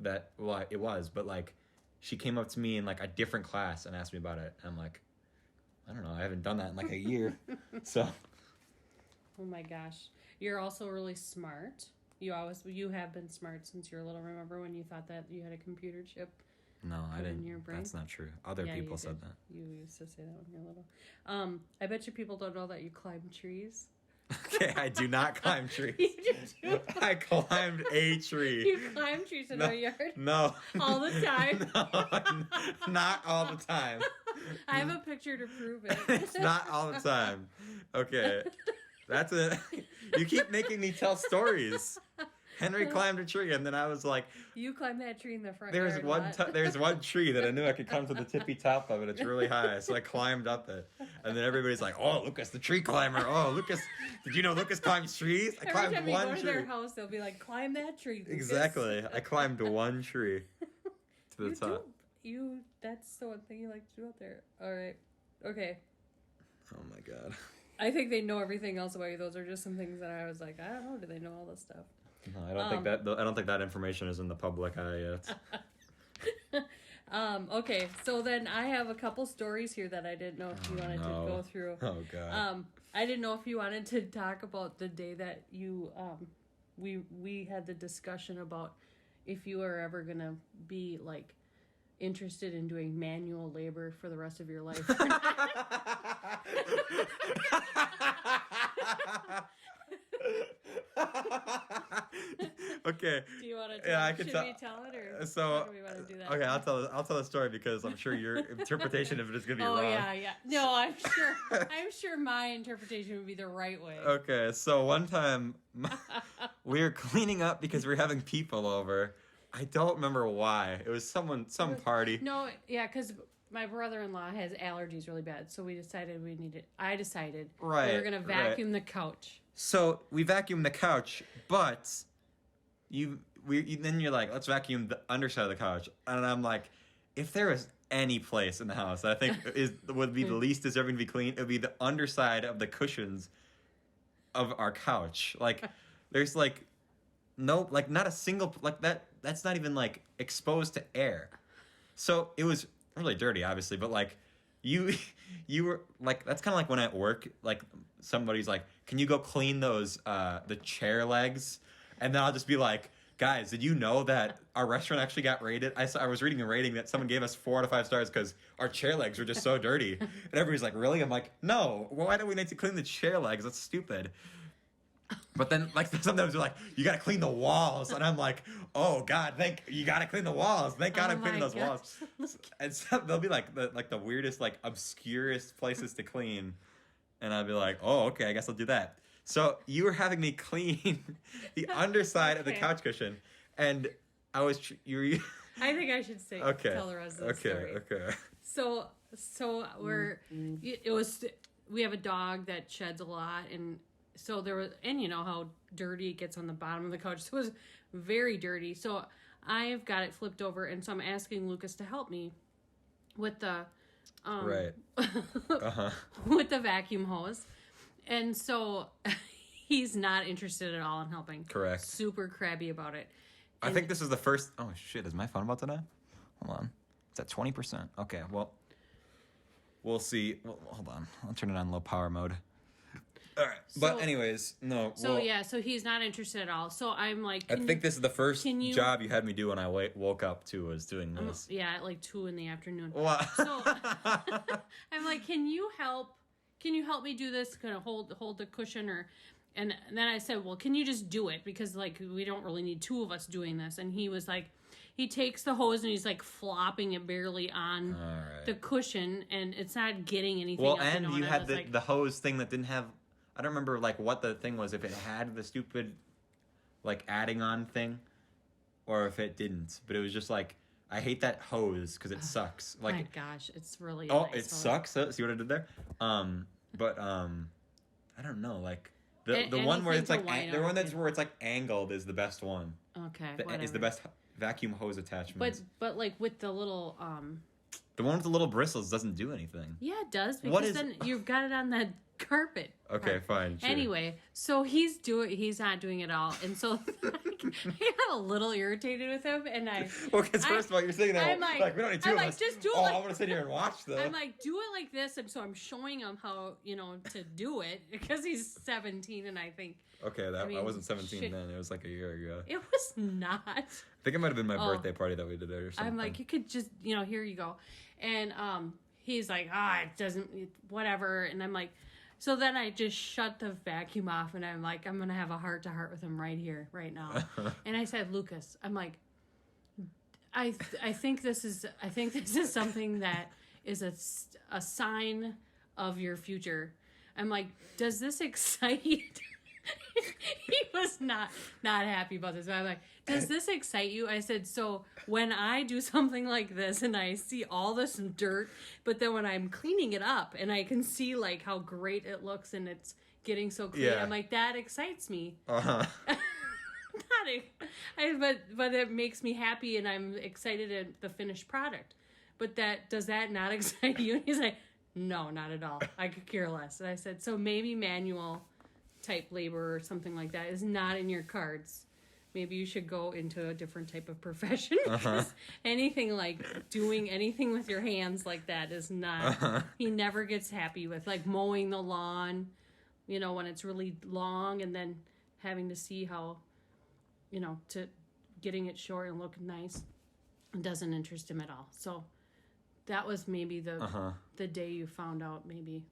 It was, but like, she came up to me in like a different class and asked me about it. And I'm like, I don't know. I haven't done that in like a year. So. Oh my gosh. You're also really smart. You have been smart since you were little. Remember when you thought that you had a computer chip? No, I didn't. In your brain? That's not true. Other people said that. You used to say that when you were little. I bet you people don't know that you climb trees. Okay, I do not climb trees. You do. I climbed a tree. You climb trees in our yard? No. All the time? No, not all the time. I have a picture to prove it. It's not all the time. Okay. That's it. You keep making me tell stories. Henry climbed a tree, and then I was like, "You climbed that tree in the front there's yard." There's one tree that I knew I could come to the tippy top of it. It's really high, so I climbed up it. And then everybody's like, "Oh, Lucas, the tree climber! Oh, Lucas, did you know Lucas climbs trees? I climbed Every time one you go tree." to their house, they'll be like, "Climb that tree, Lucas." Exactly. I climbed one tree to the top. That's the one thing you like to do out there. All right. Okay. Oh my god. I think they know everything else about you. Those are just some things that I was like, I don't know. Do they know all this stuff? No, I don't think that information is in the public eye yet. Okay, so then I have a couple stories here that I didn't know if you wanted to go through. Oh god. I didn't know if you wanted to talk about the day that you we had the discussion about if you are ever gonna be like interested in doing manual labor for the rest of your life. Okay. Do you want to tell? Yeah, I can Should we tell it or so, do we want to do that? Okay, I'll tell the story because I'm sure your interpretation of it is gonna be wrong. Oh yeah. No, I'm sure my interpretation would be the right way. Okay, so one time we were cleaning up because we were having people over. I don't remember why. It was some party. No, yeah, because my brother-in-law has allergies really bad, so I decided we were going to vacuum the couch. So we vacuumed the couch, but then you're like, let's vacuum the underside of the couch. And I'm like, if there was any place in the house that I think would be the least deserving to be clean, it would be the underside of the cushions of our couch. Like, there's like, no, like not a single, like that's not even like exposed to air. So it was really dirty, obviously, but like you were like, that's kind of like when at work, like somebody's like, can you go clean those, the chair legs? And then I'll just be like, guys, did you know that our restaurant actually got rated? I was reading a rating that someone gave us 4 out of 5 stars because our chair legs were just so dirty. And everybody's like, really? I'm like, no, why do we need to clean the chair legs? That's stupid. But then, like, sometimes they're like, you gotta clean the walls. And I'm like, oh, God, you gotta clean the walls. Thank God I'm cleaning those walls. And so they'll be like the weirdest, like, obscurest places to clean. And I'll be like, oh, okay, I guess I'll do that. So you were having me clean the underside of the couch cushion. And I was, I think I should tell the rest of the story. Okay. So we have a dog that sheds a lot, and so there was, and you know how dirty it gets on the bottom of the couch. So it was very dirty. So I've got it flipped over, and so I'm asking Lucas to help me with the with the vacuum hose. And so he's not interested at all in helping. Correct. Super crabby about it. I think this is the first. Oh shit! Is my phone about to die? Hold on. It's at 20%. Okay. Well, we'll see. Well, hold on. I'll turn it on low power mode. All right. But anyways, no. So so he's not interested at all. So I'm like, I think this is the first job you had me do when I woke up too, was doing this. Yeah, at like 2 p.m. Wow. So I'm like, can you help me do this? Kind of hold the cushion and then I said, well, can you just do it? Because like, we don't really need 2 of us doing this. And he was like, he takes the hose and he's like flopping it barely on the cushion, and it's not getting anything. Well, and you had the hose thing that didn't have, I don't remember like what the thing was, if it had the stupid like adding on thing or if it didn't, but it was just like, I hate that hose because it sucks. Like, my gosh, it's really nice it sucks. See what I did there? But I don't know. Like the one where it's like the one that's where it's like angled is the best one. Okay, is the best vacuum hose attachment. But like with the little the one with the little bristles doesn't do anything. Yeah, it does, because then you've got it on carpet. Okay, fine. Sure. Anyway, so he's not doing it all, and so I got a little irritated with him, and well, because first of all, you're saying that I'm like, we don't need two of us. Just do it. I want to sit here and watch though. I'm like, do it like this, and so I'm showing him how to do it because he's 17, and I think. Okay, I wasn't 17 then. It was like a year ago. It was not. I think it might have been my birthday party that we did it or something. I'm like, you could just here you go, and he's like, it doesn't, whatever, and I'm like. So then I just shut the vacuum off, and I'm like, I'm gonna have a heart-to-heart with him right here, right now. And I said, Lucas, I'm like, I think this is something that is a sign of your future. I'm like, does this excite you? He was not happy about this. But I'm like, does this excite you? I said, so when I do something like this and I see all this dirt, but then when I'm cleaning it up and I can see like how great it looks and it's getting so clean, I'm like, that excites me. Uh-huh. But it makes me happy and I'm excited at the finished product. But does that not excite you? And he's like, no, not at all. I could care less. And I said, so maybe manual type labor or something like that is not in your cards. Maybe you should go into a different type of profession because anything like doing anything with your hands like that is not, he never gets happy with, like mowing the lawn, when it's really long and then having to see how, to getting it short and looking nice. It doesn't interest him at all. So that was maybe the day you found out maybe.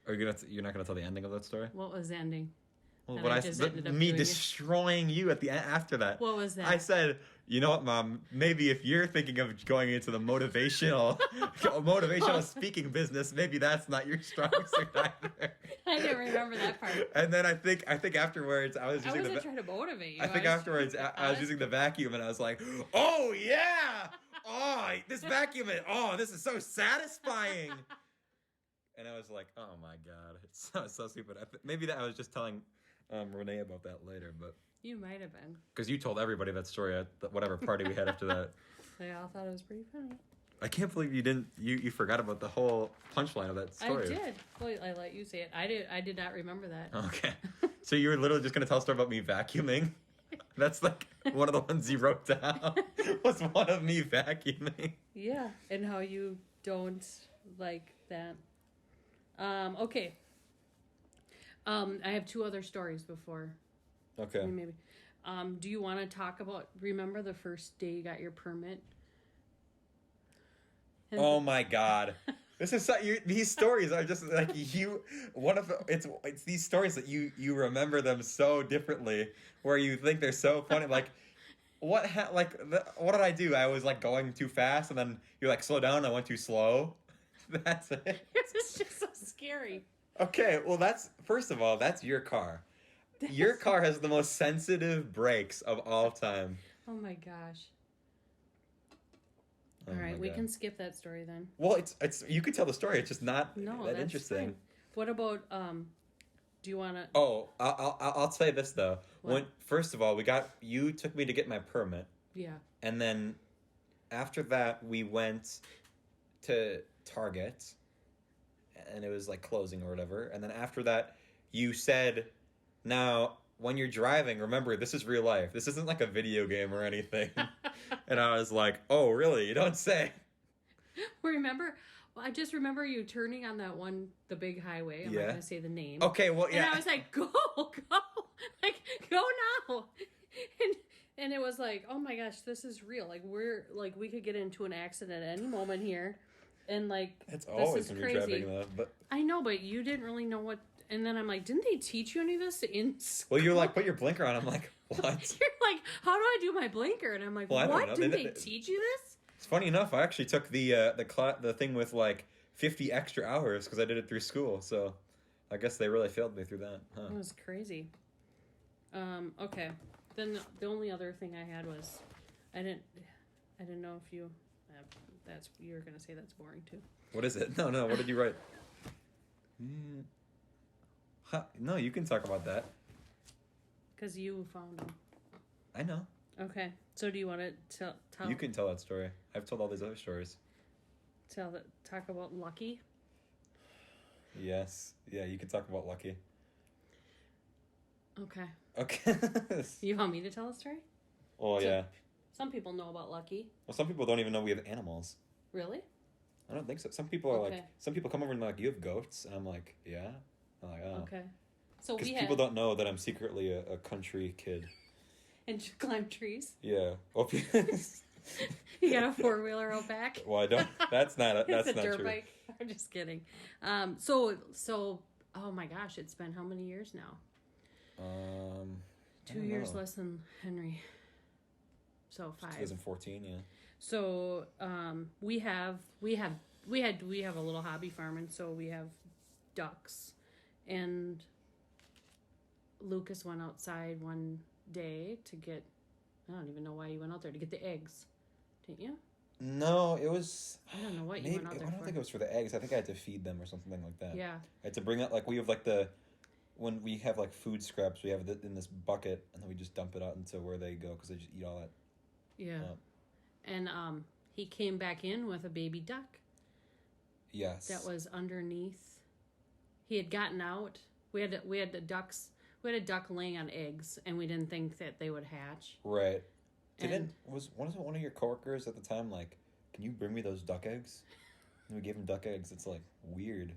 You're not gonna tell the ending of that story? What was the ending? Well, me destroying you at the end after that. What was that? I said, you know what, Mom? Maybe if you're thinking of going into the motivational speaking business, maybe that's not your strong suit either. I didn't remember that part. And then I think afterwards I was using wasn't trying to motivate you. I think afterwards I was using the vacuum and I was like, oh yeah, this vacuum, this is so satisfying. And I was like, oh my god, it's so stupid. Maybe I was just telling Renee about that later, but you might have been because you told everybody that story at whatever party we had after that. They all thought it was pretty funny. I can't believe you didn't. You forgot about the whole punchline of that story. I did. Well, I let you say it. I did not remember that. Okay, so you were literally just gonna tell a story about me vacuuming. That's like one of the ones you wrote down. Was one of me vacuuming. Yeah, and how you don't like that. Okay. I have two other stories before. Okay. Maybe. Do you want to talk about? Remember the first day you got your permit? Oh my god. This is these stories are just like it's these stories that you remember them so differently, where you think they're so funny. Like what did I do? I was like going too fast, and then you're like, slow down. I went too slow. That's it. It's just so scary. Okay, well first of all, that's your car. Your car has the most sensitive brakes of all time. Oh my gosh. All right, we can skip that story then. Well, it's you could tell the story. It's just not that interesting. Fine. What about do you want to? Oh, I'll say this though. What? First of all, you took me to get my permit. Yeah. And then after that, we went to Target, and it was like closing or whatever. And then after that, you said, now when you're driving, remember, this is real life. This isn't like a video game or anything. And I was like, oh, really? You don't say. Remember? Well, I just remember you turning on the big highway. I'm not going to say the name. Okay, well, yeah. And I was like, go. Like, go now. And it was like, oh my gosh, this is real. Like, we could get into an accident at any moment here. And like, it's always when you're driving though, but I know, but you didn't really know what. And then I'm like, didn't they teach you any of this in school? Well, you're like, put your blinker on. I'm like, what? You're like, how do I do my blinker? And I'm like, what? Didn't they teach you this? It's funny enough. I actually took the thing with like 50 extra hours because I did it through school. So I guess they really failed me through that. Huh. It was crazy. Okay. Then the only other thing I had was, I didn't know if you. You were gonna say that's boring too. What is it? No. What did you write? No, you can talk about that. Because you found them. I know. Okay. So do you want to tell? You can tell that story. I've told all these other stories. Talk about Lucky. Yes. Yeah, you can talk about Lucky. Okay. Okay. You want me to tell a story? Oh, yeah. Some people know about Lucky. Well, some people don't even know we have animals. Really? I don't think so. Some people are like, some people come over and they're like, you have goats? And I'm like, yeah. I'm like, oh. Okay. So because people don't know that I'm secretly a country kid. And you climb trees? Yeah. Oh, you got a 4-wheeler out back? Well, I don't. That's not. That's it's a not dirt true. bike. I'm just kidding. So. Oh my gosh! It's been how many years now? 2 years less than Henry. So 5. 2014. Yeah. So we have a little hobby farm, and so we have ducks, and Lucas went outside one day to get. I don't even know why he went out there to get the eggs, didn't you? No, it was. I don't know what you went out there for. I don't think it was for the eggs. I think I had to feed them or something like that. Yeah. I had to bring out we have when we have food scraps, we have it in this bucket, and then we just dump it out into where they go because they just eat all that. Yeah. And he came back in with a baby duck. Yes. That was underneath. He had gotten out. We had a duck laying on eggs, and we didn't think that they would hatch. Right. Was one of your coworkers at the time like, can you bring me those duck eggs? And we gave him duck eggs. It's weird.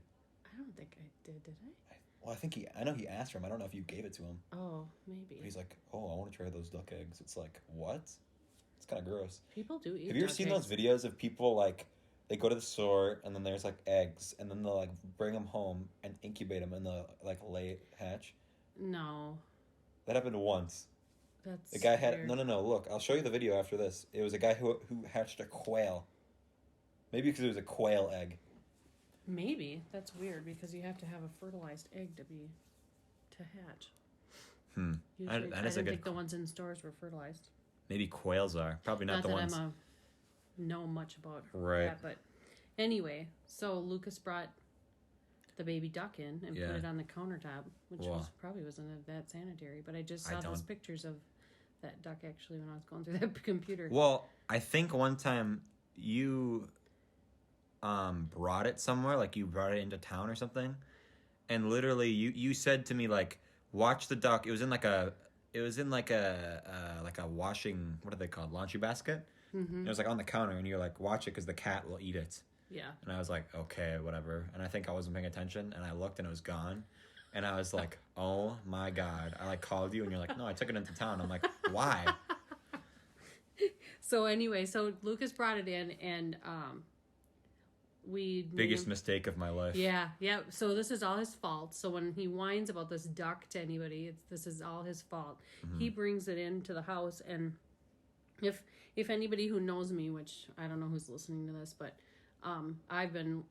I don't think I did I? Well, I know he asked for him. I don't know if you gave it to him. Oh, maybe. But he's like, oh, I want to try those duck eggs. It's like, what? It's kind of gross. People do eat. Have you ever seen those videos of people they go to the store and then there's eggs and then they'll bring them home and incubate them and they'll lay hatch? No. That happened once. That's the guy had weird. No. Look, I'll show you the video after this. It was a guy who hatched a quail. Maybe because it was a quail egg. Maybe that's weird because you have to have a fertilized egg to hatch. Usually, I didn't think the ones in stores were fertilized. Maybe quails are probably not the that ones. I know much about right. that, but anyway, so Lucas brought the baby duck in and put it on the countertop, which wasn't that sanitary. But I just saw those pictures of that duck actually when I was going through that computer. Well, I think one time you brought it somewhere, you brought it into town or something, and literally you said to me watch the duck. It was in a washing, what are they called, laundry basket. Mm-hmm. It was on the counter, and you're watch it because the cat will eat it. Yeah. And I was like, okay, whatever. And I think I wasn't paying attention, and I looked, and it was gone. And I was like, oh my God. I called you, and you're like, no, I took it into town. I'm like, why? So anyway, Lucas brought it in, and biggest mistake of my life. Yeah. So this is all his fault. So when he whines about this duck to anybody, this is all his fault. Mm-hmm. He brings it into the house, and if anybody who knows me, which I don't know who's listening to this, but I've been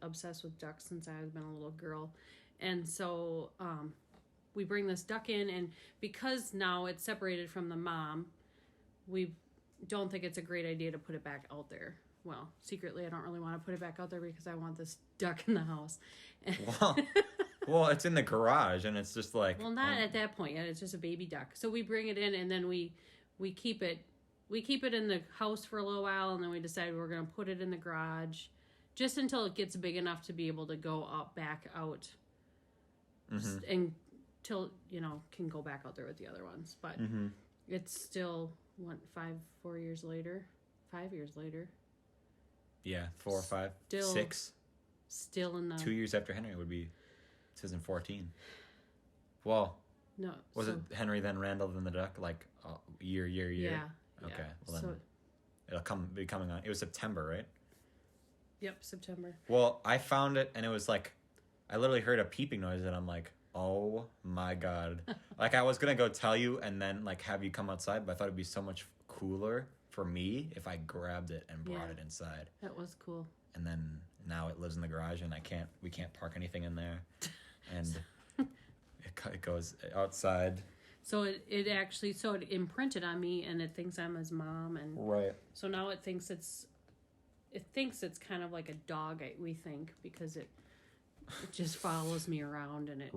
obsessed with ducks since I've been a little girl, and so we bring this duck in, and because now it's separated from the mom, we don't think it's a great idea to put it back out there. Well, secretly, I don't really want to put it back out there because I want this duck in the house. Well, it's in the garage, and it's just well, not at that point yet. It's just a baby duck. So we bring it in, and then we keep it. We keep it in the house for a little while, and then we decide we're going to put it in the garage just until it gets big enough to be able to go back out, and till can go back out there with the other ones. But it's still 5 years later. Yeah, 4 or 5, 6. Still in the 2 years after Henry would be 2014. Well, no. Was it Henry then Randall then the duck year? Yeah. Okay. Well then, it'll be coming on. It was September, right? Yep, September. Well, I found it, and it was I literally heard a peeping noise, and I'm like, oh my God! I was gonna go tell you, and then have you come outside, but I thought it'd be so much cooler for me if I grabbed it and brought it inside. That was cool. And then now it lives in the garage, and we can't park anything in there, and it goes outside. So it imprinted on me, and it thinks I'm his mom, and right. So now it thinks it's kind of like a dog. We think because it just follows me around, and it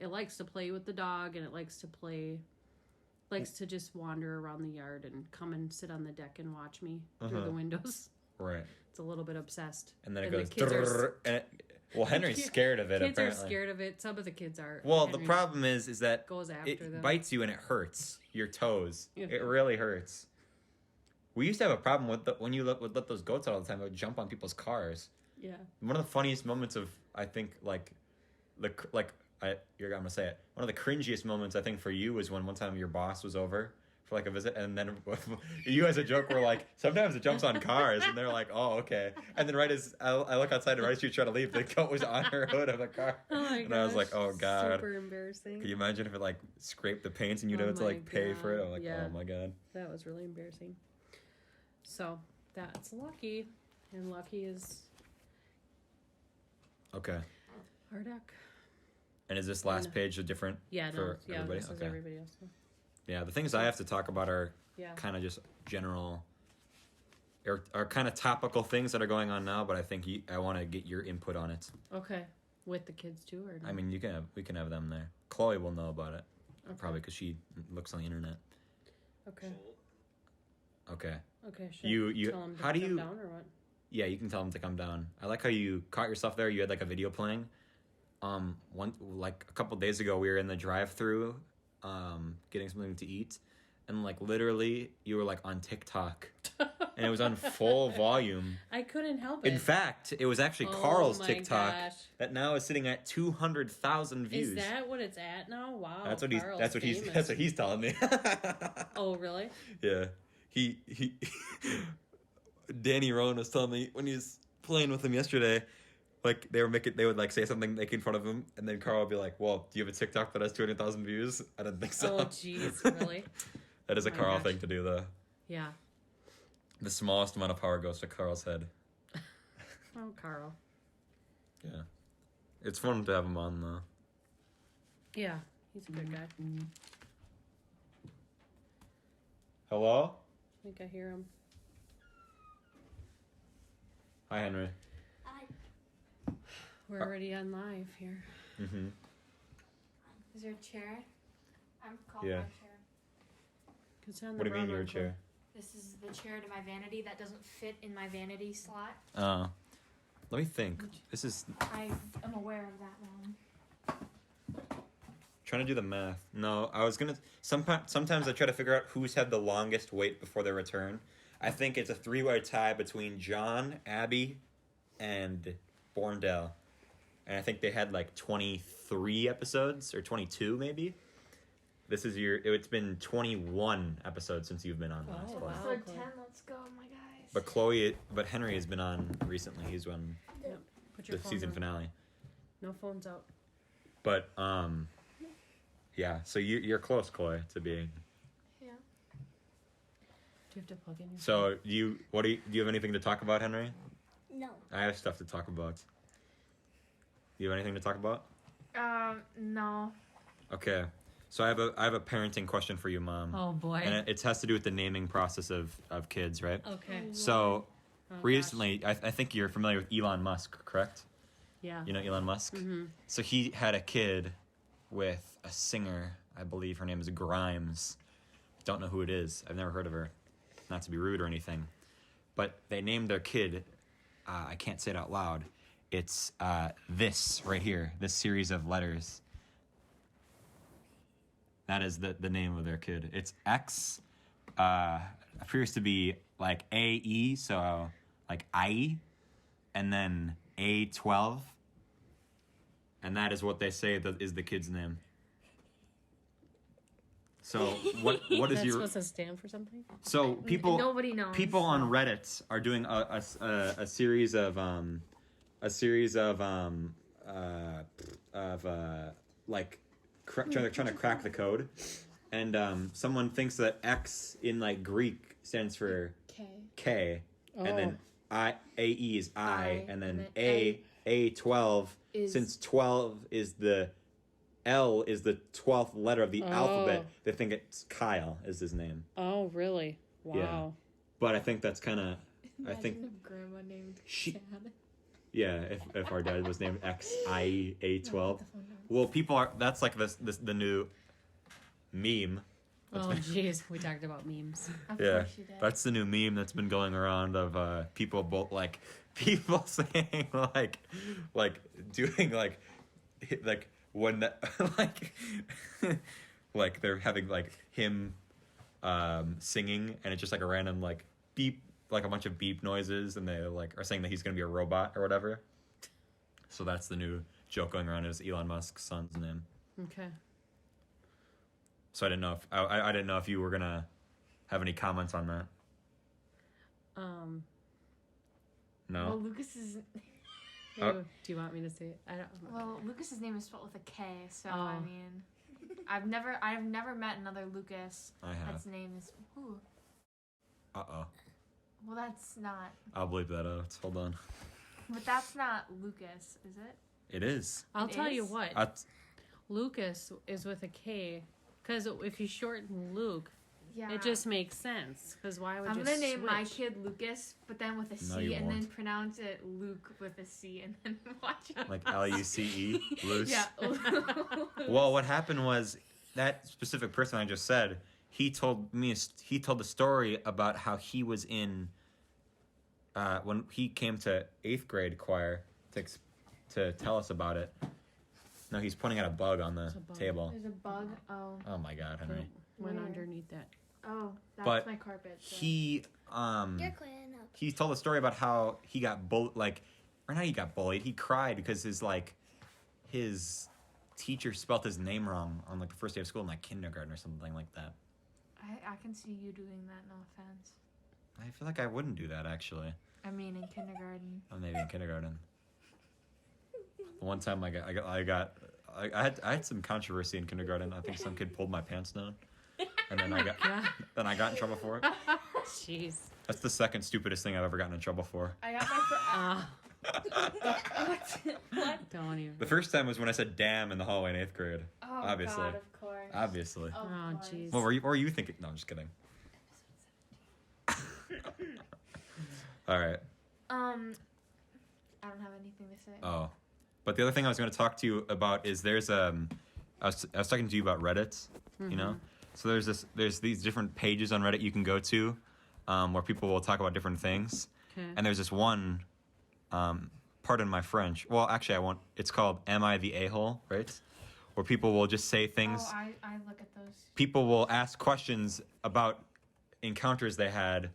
likes to play with the dog, and it likes to just wander around the yard and come and sit on the deck and watch me through the windows. Right. It's a little bit obsessed. And then it goes, Well, Henry's scared of it, Kids apparently. are scared of it. Some of the kids are. Well, Henry the problem is that goes after it them. bites you and it hurts your toes. Yeah. It really hurts. We used to have a problem with when you would let those goats out all the time. It would jump on people's cars. Yeah. One of the funniest moments of, I think, you're gonna say it. One of the cringiest moments I think for you was when one time your boss was over for like a visit, and then you as a joke were like, sometimes it jumps on cars, and they're like, oh, okay. And then right as I look outside and right as you try to leave, the goat was on her hood of the car. Oh my and I was like, oh god. Super embarrassing. Can you imagine if it like scraped the paint and you'd have to like pay for it? I'm like, Yeah. oh my god. That was really embarrassing. So that's Lucky, and Lucky is Okay. our duck. And is this last page a different for everybody? This is everybody else. Yeah, the things I have to talk about are Yeah. kind of just general, are kind of topical things that are going on now. But I think I want to get your input on it. Okay, with the kids too, or no? I mean, we can have them there. Chloe will know about it, Okay. probably because she looks on the internet. Okay. Okay. Okay. Should You I tell 'em to how do come you? down or what? Yeah, you can tell them to come down. I like how you caught yourself there. You had like a video playing. Like a couple days ago, we were in the drive-through, getting something to eat, and like literally, you were like on TikTok, and it was on full volume. I couldn't help it. In fact, it was actually Oh Carl's my TikTok gosh. that now is sitting at 200,000 views. Is that what it's at now? Wow. That's what Carl's he's famous. that's what he's telling me. Oh really? Yeah, he Danny Rowan was telling me when he was playing with him yesterday, like they would like say something making fun of him, and then Carl would be like, "Well, do you have a TikTok that has 200,000 views?" I don't think so. Oh jeez, really? That is a Oh my Carl gosh. thing to do, though. Yeah. The smallest amount of power goes to Carl's head. Oh, Carl. Yeah, it's fun to have him on though. Yeah, he's a good guy. Hello. I think I hear him. Hi, Henry. We're already on live here. Mm-hmm. Is there a chair? I'm calling Yeah. my chair. It's on the What do you mean wrong your one. chair? This is the chair to my vanity that doesn't fit in my vanity slot. Let me think. This is I am aware of that one. trying to do the math. No, I was gonna. Sometimes I try to figure out who's had the longest wait before their return. I think it's a 3-way tie between John, Abby, and Borndale. And I think they had like 23 episodes, or 22 maybe. This is it's been 21 episodes since you've been on last Oh, one. wow. Episode okay. 10, let's go, my guys. But Henry has been on recently. He's on Yep. Put your the phone season on. finale. No phones out. But, yeah, so you're close, Chloe, to being. Yeah. Do you have to plug in your So, do you have anything to talk about, Henry? No. I have stuff to talk about. Do you have anything to talk about? No. Okay. So I have a parenting question for you, Mom. Oh boy. And it has to do with the naming process of kids, right? Okay. So Oh, recently, I think you're familiar with Elon Musk, correct? Yeah. You know Elon Musk? Mm-hmm. So he had a kid with a singer. I believe her name is Grimes. Don't know who it is. I've never heard of her. Not to be rude or anything. But they named their kid, I can't say it out loud. It's this right here, this series of letters. That is the name of their kid. It's X, appears to be like AE, so like IE, and then A12. And that is what they say is the kid's name. So what is That's your... supposed to stand for something? So Nobody knows. people on Reddit are doing a series of like trying to crack the code, and someone thinks that X in like Greek stands for K, and then AE is I, and then A12 is- since 12 is the L is the 12th letter of the alphabet. They think it's Kyle is his name. Oh really? Wow. But I think that's kind of, I think grandma named she, yeah, if our dad was named XIA12. Well, that's like the new meme Oh, jeez. We talked about memes. Of Yeah, course you did. that's the new meme that's been going around of people people saying like doing like when the, like they're having like him singing, and it's just like a random like beep, like a bunch of beep noises, and they like are saying that he's gonna be a robot or whatever. So that's the new joke going around, is Elon Musk's son's name. Okay. So I didn't know if I didn't know if you were gonna have any comments on that. No. Well, Lucas's. Oh. Do you want me to say it? I don't. Well, Lucas's name is spelled with a K, so Oh. I mean, I've never met another Lucas. I have. That's name is. Ooh. Uh-oh. Well, that's not. I'll bleep that out. Hold on. But that's not Lucas, is it? It is. I'll It tell you is? what. Lucas is with a K, because if you shorten Luke, Yeah. it just makes sense. Because why would I'm you gonna name my switch? kid Lucas, but then with a C, No, you and then won't. pronounce it Luke with a C, and then watch it. Like Luce. Loose. Yeah. Well, what happened was that specific person I just said, he told the story about how he was in when he came to 8th grade choir to tell us about it. No, he's pointing at a bug on the It's a bug. table. There's a bug. Oh. Oh my God, Henry. Went Weird. underneath that. Oh, that's But my carpet. So. He You're cleaning up. he told a story about how he got bullied, or not he got bullied. He cried because his teacher spelt his name wrong on like the first day of school in like kindergarten or something like that. I can see you doing that. No offense. I feel like I wouldn't do that actually. I mean, in kindergarten. Oh, maybe in kindergarten. One time I had some controversy in kindergarten. I think some kid pulled my pants down, and then I got in trouble for it. Jeez. That's the second stupidest thing I've ever gotten in trouble for. I got my. What? Don't even. The first time was when I said "damn" in the hallway in 8th grade. Oh Obviously. God, of course. Obviously. Of Oh, course. jeez. What were you thinking? No, I'm just kidding. All right. I don't have anything to say. Oh, but the other thing I was going to talk to you about is there's I was talking to you about Reddit, you know. So there's these different pages on Reddit you can go to, where people will talk about different things. Okay. And there's this one, pardon my French. Well, actually, I won't. It's called "Am I the A-hole?" Right? Where people will just say things. Oh, I look at those. People will ask questions about encounters they had,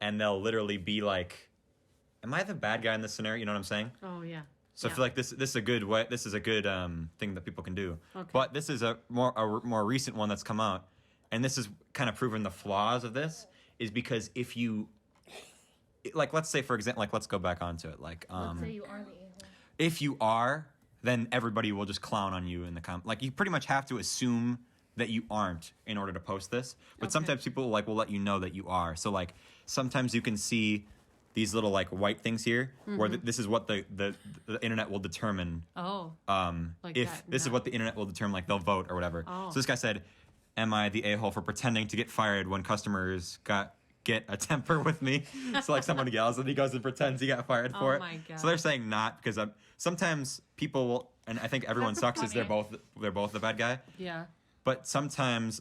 and they'll literally be like, "Am I the bad guy in this scenario?" You know what I'm saying? Oh, yeah. So I feel like this is a good way. This is a good thing that people can do. Okay. But this is a more recent one that's come out, and this is kind of proven the flaws of this is because if you like, let's say for example, like let's go back onto it. Like, Let's say you are the a-hole. if you are, then everybody will just clown on you in the Like you pretty much have to assume that you aren't in order to post this. But Okay. sometimes people will let you know that you are. So like sometimes you can see these little like white things here where this is what the internet will determine. Oh. Like If that, this is no. what the internet will determine, like they'll vote or whatever. Oh. So this guy said, "Am I the a-hole for pretending to get fired when customers get a temper with me?" So like someone yells and he goes and pretends he got fired for Oh it. my God. So they're saying not because sometimes people will, and I think everyone That's sucks is they're funny. both the bad guy. Yeah. But sometimes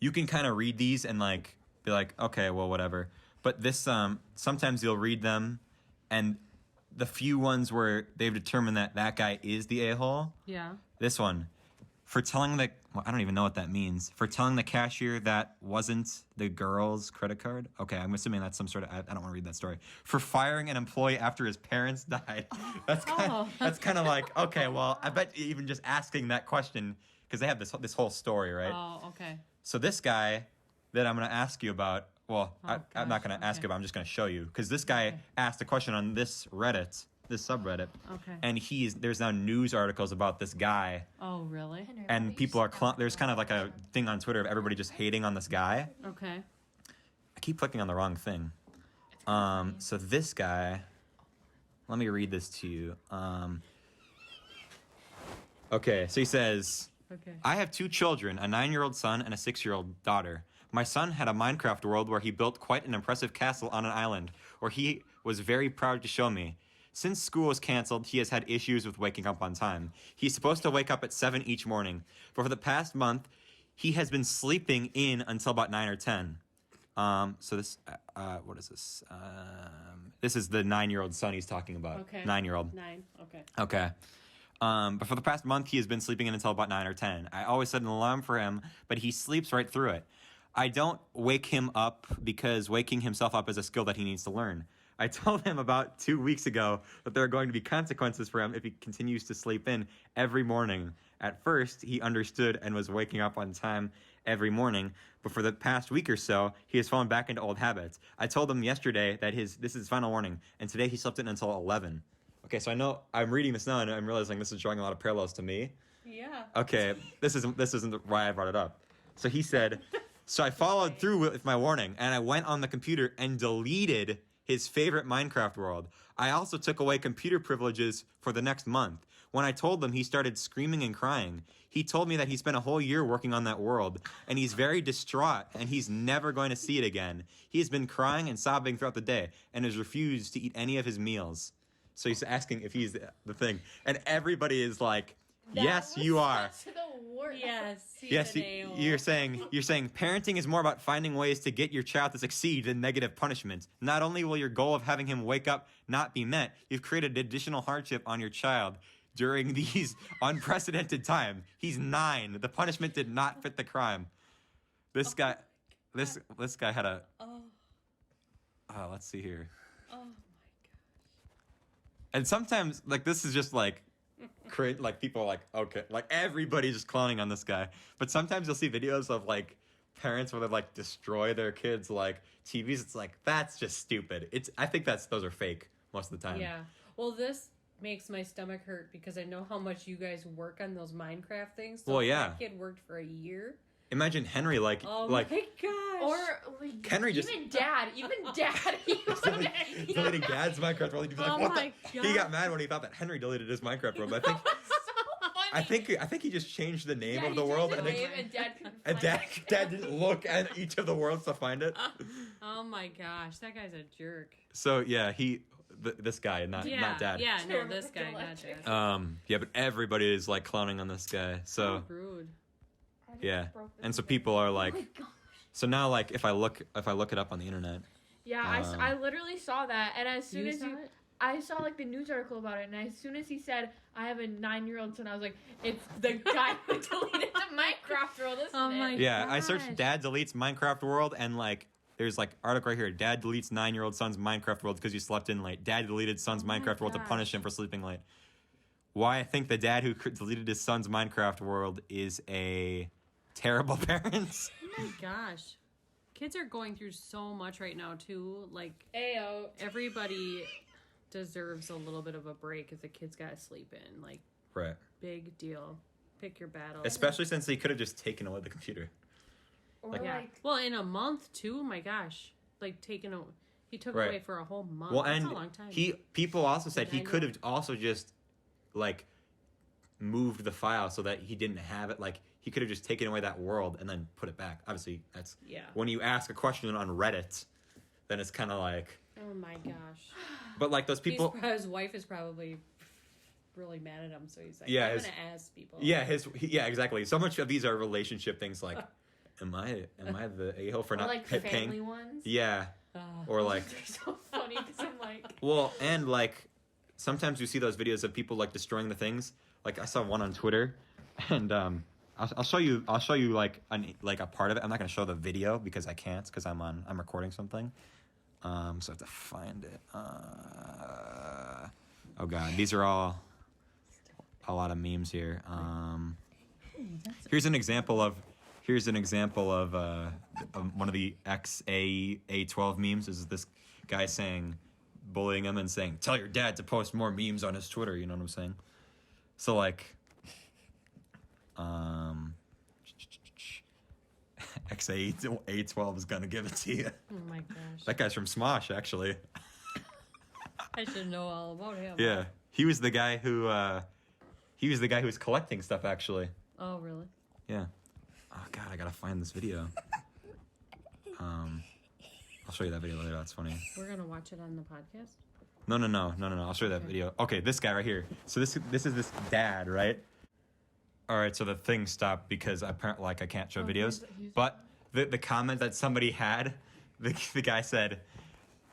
you can kind of read these and like be like, okay, well, whatever. But this sometimes you'll read them, and the few ones where they've determined that guy is the a-hole. Yeah. This one, for telling I don't even know what that means. For telling the cashier that wasn't the girl's credit card. Okay, I'm assuming that's some sort of. I don't want to read that story. For firing an employee after his parents died. That's kind of like, okay, well, I bet even just asking that question, because they have this whole story, right? Oh, okay. So this guy that I'm going to ask you about, well, I'm not gosh, going to ask okay. you about, I'm just going to show you, because this guy asked a question on this Reddit, this subreddit, Okay. and there's now news articles about this guy, Oh, really? Henry, and what people you are there's kind of like a thing on Twitter of everybody just hating on this guy. Okay. I keep clicking on the wrong thing. So this guy, let me read this to you. Okay, so he says, Okay. "I have 2 children, a 9-year-old son and a 6-year-old daughter. My son had a Minecraft world where he built quite an impressive castle on an island, where he was very proud to show me. Since school was canceled, he has had issues with waking up on time. He's supposed to wake up at 7 each morning, but for the past month, he has been sleeping in until about 9 or 10. So this, what is this? This is the 9-year-old son he's talking about. Okay. 9-year-old. 9. Okay. Okay. But for the past month, he has been sleeping in until about 9 or 10. I always set an alarm for him, but he sleeps right through it. I don't wake him up because waking himself up is a skill that he needs to learn. I told him about 2 weeks ago that there are going to be consequences for him if he continues to sleep in every morning. At first, he understood and was waking up on time every morning, but for the past week or so, he has fallen back into old habits. I told him yesterday that this is his final warning, and today he slept in until 11. Okay, so I know I'm reading this now, and I'm realizing this is drawing a lot of parallels to me. Yeah. Okay, this isn't why I brought it up. So he said, so I followed through with my warning, and I went on the computer and deleted his favorite Minecraft world. I also took away computer privileges for the next month. When I told him, he started screaming and crying. He told me that he spent a whole year working on that world, and he's very distraught, and he's never going to see it again. He has been crying and sobbing throughout the day, and has refused to eat any of his meals. So he's asking if he's the thing. And everybody is like, yes, you are. Such the worst. Yes. Yes, you're saying parenting is more about finding ways to get your child to succeed than negative punishment. Not only will your goal of having him wake up not be met, you've created additional hardship on your child during these unprecedented time. He's 9. The punishment did not fit the crime. This guy had a. Oh, let's see here. Oh my gosh. And sometimes, like, this is just like. Like people are like, okay, like everybody's just clowning on this guy, but sometimes you'll see videos of like parents where they like destroy their kids like TVs. It's like, that's just stupid. I think those are fake most of the time. Yeah. Well, this makes my stomach hurt because I know how much you guys work on those Minecraft things. So Well, yeah. That kid worked for a year. Imagine Henry Oh my gosh. Or Henry even dad, he was deleting Dad's Minecraft world. He'd be like, Oh what my the? God. He got mad when he thought that Henry deleted his Minecraft world. But I think he just changed the name of the world, and dad couldn't find it. Dad didn't look at each of the worlds to find it. Oh my gosh, that guy's a jerk. So yeah, this guy, not Dad. Yeah, no, this guy, not Dad. Yeah, but everybody is like clowning on this guy. So Rude. yeah, and so people are like, so now like if I look it up on the internet. Yeah, I literally saw that, and as soon as saw it? I saw like the news article about it, and as soon as he said I have a 9-year-old son, I was like, it's the guy who deleted the Minecraft world, isn't Oh my it? Yeah, I gosh. searched Dad deletes Minecraft world, and like there's like article right here. Dad deletes 9-year-old son's Minecraft world because you slept in late. Dad deleted son's Oh my Minecraft world to gosh. punish him for sleeping late. Why I think the dad who deleted his son's Minecraft world is a terrible parent. Oh my gosh. Kids are going through so much right now too. Like Ayo. everybody deserves a little bit of a break if the kids gotta sleep in. Like Right. big deal. Pick your battle. Especially since he could have just taken away the computer. Or Like- Yeah. Well, in a month too. My gosh. Like he took Right. away for a whole month. Well, That's and a long time. people also said he 9 could have also just like moved the file so that he didn't have it. Like he could have just taken away that world and then put it back. Obviously, that's when you ask a question on Reddit, then it's kind of like. Oh my gosh. But like those people. His wife is probably really mad at him, so he's like, Yeah, I'm his- gonna ask people. Yeah, exactly. So much of these are relationship things. Like, am I the a-hole for Or not like paying? family ones. Yeah, Oh. or like. They're so funny because I'm like, Well, and like sometimes you see those videos of people like destroying the things. Like I saw one on Twitter, and I'll show you like a part of it. I'm not gonna show the video because I can't because I'm recording something. So I have to find it. Oh god, these are all a lot of memes here. Here's an example of one of the XA12 memes. This is this guy bullying him and saying, "Tell your dad to post more memes on his Twitter." You know what I'm saying? So like, XA12 is gonna give it to you. Oh my gosh. That guy's from Smosh, actually. I should know all about him. Yeah, he was the guy who was collecting stuff, actually. Oh really? Yeah. Oh god, I gotta find this video. I'll show you that video later. That's funny. We're gonna watch it on the podcast. No. I'll show you that video. Okay, this guy right here. So this is this dad, right? All right, so the thing stopped because apparently, like, I can't show videos. But the comment that somebody had, the guy said,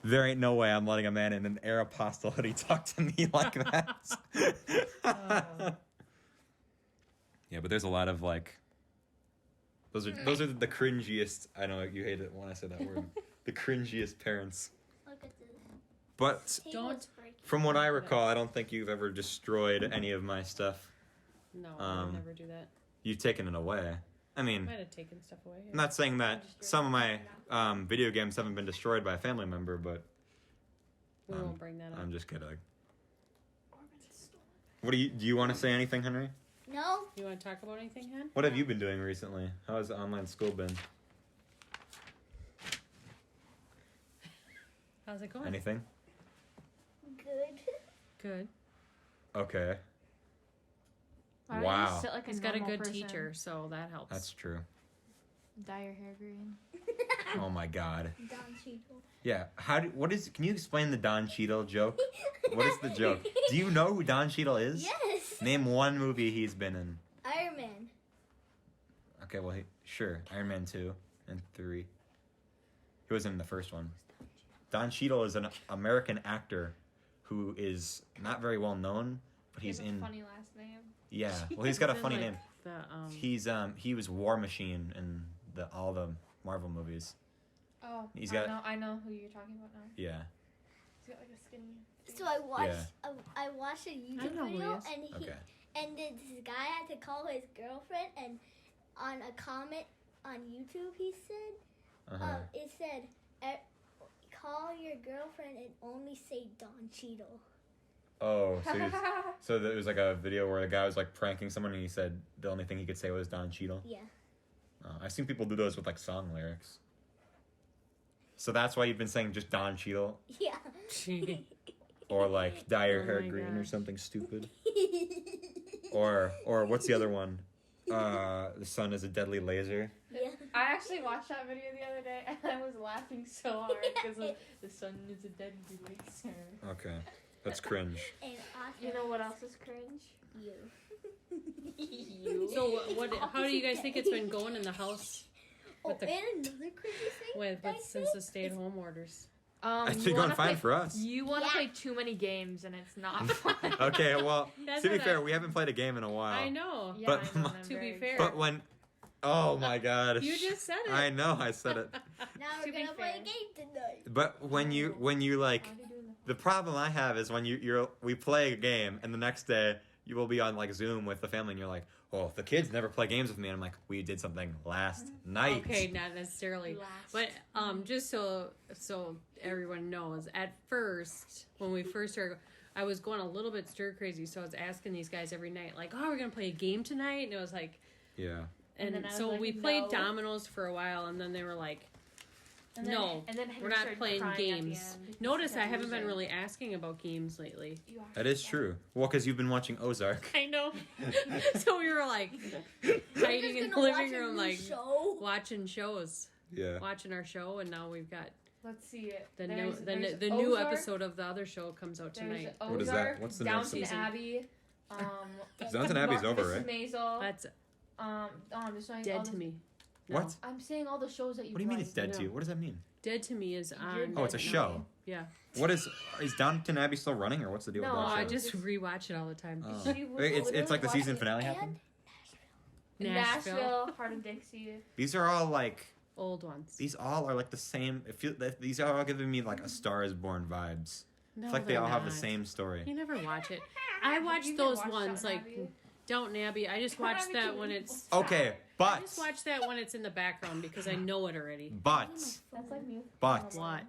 "There ain't no way I'm letting a man in an Aeropostale hoodie talk to me like that." Yeah, but there's a lot of like. Those are the cringiest. I know you hate it when I say that word. The cringiest parents. Look at this. But Don't. from what I recall, I don't think you've ever destroyed any of my stuff. No, I would never do that. You've taken it away. I mean, Might have taken stuff away. I'm not saying that some of my video games haven't been destroyed by a family member, but We won't bring that up. I'm just kidding. What do you want to say anything, Henry? No. You want to talk about anything, Hen? What have you been doing recently? How has online school been? How's it going? Anything? Good. Good. Okay. Why don't you Wow. just sit like He's got a normal good person? teacher, so that helps. That's true. Dye your hair green. Oh my God. Don Cheadle. Yeah. Can you explain the Don Cheadle joke? What is the joke? Do you know who Don Cheadle is? Yes. Name one movie he's been in. Iron Man. Okay, well, sure. Iron Man 2 and 3. He was in the first one. Don Cheadle is an American actor who is not very well known, but he's in. Funny last name. Yeah, well, he's got a He's in, funny like, name. He was War Machine in all the Marvel movies. Oh, He's got- I know who you're talking about now. Yeah. He's got like a skinny. So I watched a YouTube know who he video is. and this guy had to call his girlfriend, and on a comment on YouTube he said Uh-huh. it said call your girlfriend and only say Don Cheadle. Oh, so there was like a video where the guy was like pranking someone, and he said the only thing he could say was Don Cheadle. Yeah. I've seen people do those with like song lyrics. So that's why you've been saying just Don Cheadle, Yeah. or like dye your Oh hair my green or gosh. something stupid, or what's the other one? The sun is a deadly laser. Yeah. I actually watched that video the other day and I was laughing so hard because the sun is a deadly laser. Okay, that's cringe. And also, You know what else is cringe? You. You. So what? How do you guys think it's been going in the house Oh, the- and another crazy thing. since the stay-at-home orders? It's you been going wanna fine play- for us. You want to Yeah. play too many games and it's not fun. Okay, well, That's to be what fair, we haven't played a game in a while. I know. Yeah, But I know, I'm to be very fair. excited. But when, oh my God, You just said it. I know I said it. Now To we're be gonna play fair. a game tonight. But when you like, How do you do the problem I have is when we play a game and the next day you will be on like Zoom with the family and you're like, well, the kids never play games with me, and I'm like, we did something last night. Okay, not necessarily. But just so everyone knows, at first, when we first started, I was going a little bit stir crazy, so I was asking these guys every night, like, "Oh, we're gonna play a game tonight," and it was like, Yeah. and then I was so like, we played "No." dominoes for a while, and then they were like, And then- "No, and then Henry we're not started playing crying at the games." end because Notice he I kept haven't been losing. really asking about games lately. You are That is so true. Well, because you've been watching Ozark. I know. So we were like hiding in the living room, like show. watching shows, Yeah. watching our show, and now we've got Let's see it. the There's new Ozark, episode of the other show comes out There's tonight. Ozark, What is that? What's the next Downton season? Abbey. Downton Abbey's over, Mrs. right? Maisel. That's I'm just saying all dead the- to me. No. What? I'm saying all the shows that you. What do you mean like. it's dead to No. you? What does that mean? Dead to me is You're on. Oh, it's a dead to show. me. Yeah. What is Downton Abbey still running, or what's the deal No, with Oh, that show? I just rewatch it all the time. Oh. She was Wait, it's literally like the season watching finale And happened. Nashville, Heart of Dixie. These are all like Old ones. these all are like the same. These are all giving me like a Star Is Born vibes. No, It's like they they're all have the not. same story. You never watch it. I watch You never those watched ones Downton like Abbey? Downton Abbey. I just Downton watch Abbey that too. when it's. Okay, I but just watch that when it's in the background because I know it already. but That's like me. but What?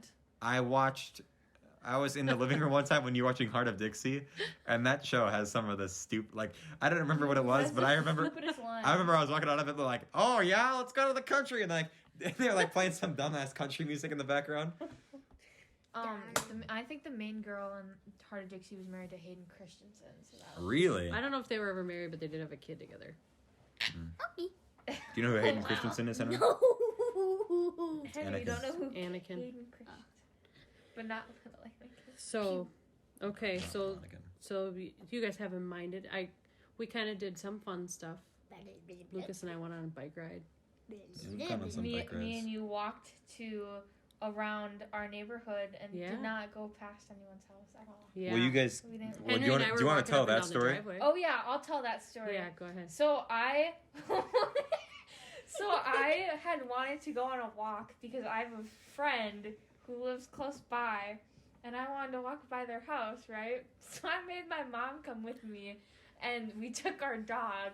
I was in the living room one time when you were watching Heart of Dixie, and that show has some of the stupid, like, I don't remember what it was, That's but the I remember stupidest one. I was walking out of it, they're like, oh yeah, let's go to the country, and like, they were like playing some dumbass country music in the background. I think the main girl in Heart of Dixie was married to Hayden Christensen. So that was... Really? I don't know if they were ever married, but they did have a kid together. Do you know who Hayden Wow. Christensen is, Henry? No. Henry, you don't know who Anakin. Hayden Christensen. But not like So, okay, No, so not again. you guys haven't minded. We kind of did some fun stuff Lucas and I went on a bike ride. We've gone on some bike rides. Me and you walked around our neighborhood and did not go past anyone's house at all. Yeah. Well, you guys. We didn't. Well, do you want to tell that story? Oh yeah, I'll tell that story. Yeah, go ahead. So I had wanted to go on a walk because I have a friend who lives close by, and I wanted to walk by their house, right? So I made my mom come with me, and we took our dog,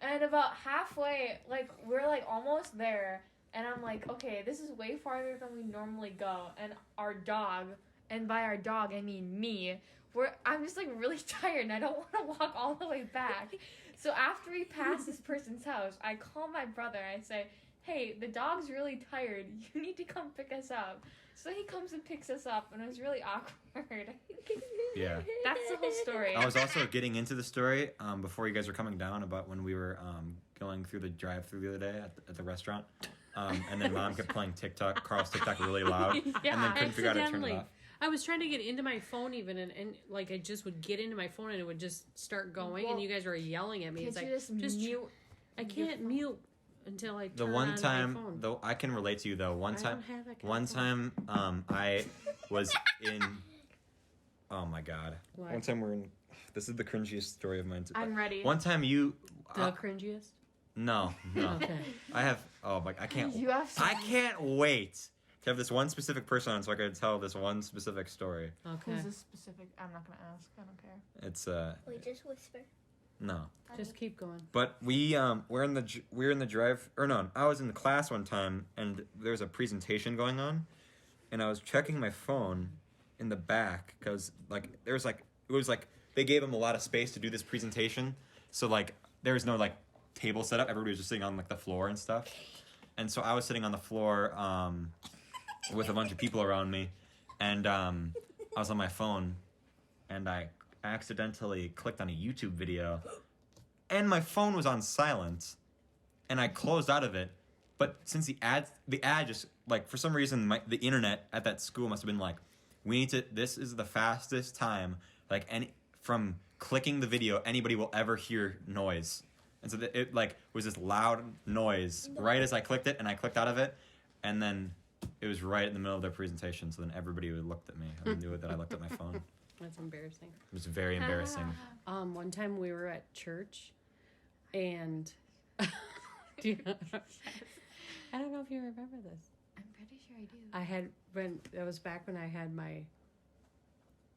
and about halfway, like, we're, like, almost there, and I'm like, okay, this is way farther than we normally go, and our dog, and by our dog, I mean me, I'm just, like, really tired, and I don't want to walk all the way back. So after we pass this person's house, I call my brother, I say, hey, the dog's really tired, you need to come pick us up. So he comes and picks us up, and it was really awkward. Yeah. That's the whole story. I was also getting into the story before you guys were coming down about when we were going through the drive-through the other day at the restaurant. And then Mom kept playing TikTok, Carl's TikTok really loud, and then couldn't figure out how to turn it off. I was trying to get into my phone even, and like I just would get into my phone and it would just start going, and you guys were yelling at me. It's like, just mute. I can't mute until I turn on my phone. Though I can relate to you though. One time I was in. Oh my god! What? One time we're in. This is the cringiest story of mine. I'm ready. One time you. The cringiest? No. Okay. I have. Oh my! I can't. You have. I can't wait to have this one specific person on so I can tell this one specific story. Okay. Who's this specific? I'm not gonna ask. I don't care. It's Wait, just whisper. No. Just keep going. But we we're in the drive, or no, I was in the class one time and there was a presentation going on, and I was checking my phone in the back because like it was like they gave them a lot of space to do this presentation, so like there was no like table set up, everybody was just sitting on like the floor and stuff, and so I was sitting on the floor with a bunch of people around me, and I was on my phone, and I accidentally clicked on a YouTube video, and my phone was on silent, and I closed out of it. But since the ad just like for some reason the internet at that school must have been like, this is the fastest time like from clicking the video anybody will ever hear noise, and so it like was this loud noise right as I clicked it, and I clicked out of it, and then it was right in the middle of their presentation. So then everybody would looked at me and knew that I looked at my phone. That's embarrassing. It was very embarrassing. One time we were at church, and I don't know if you remember this. I'm pretty sure I do. That was back when I had my,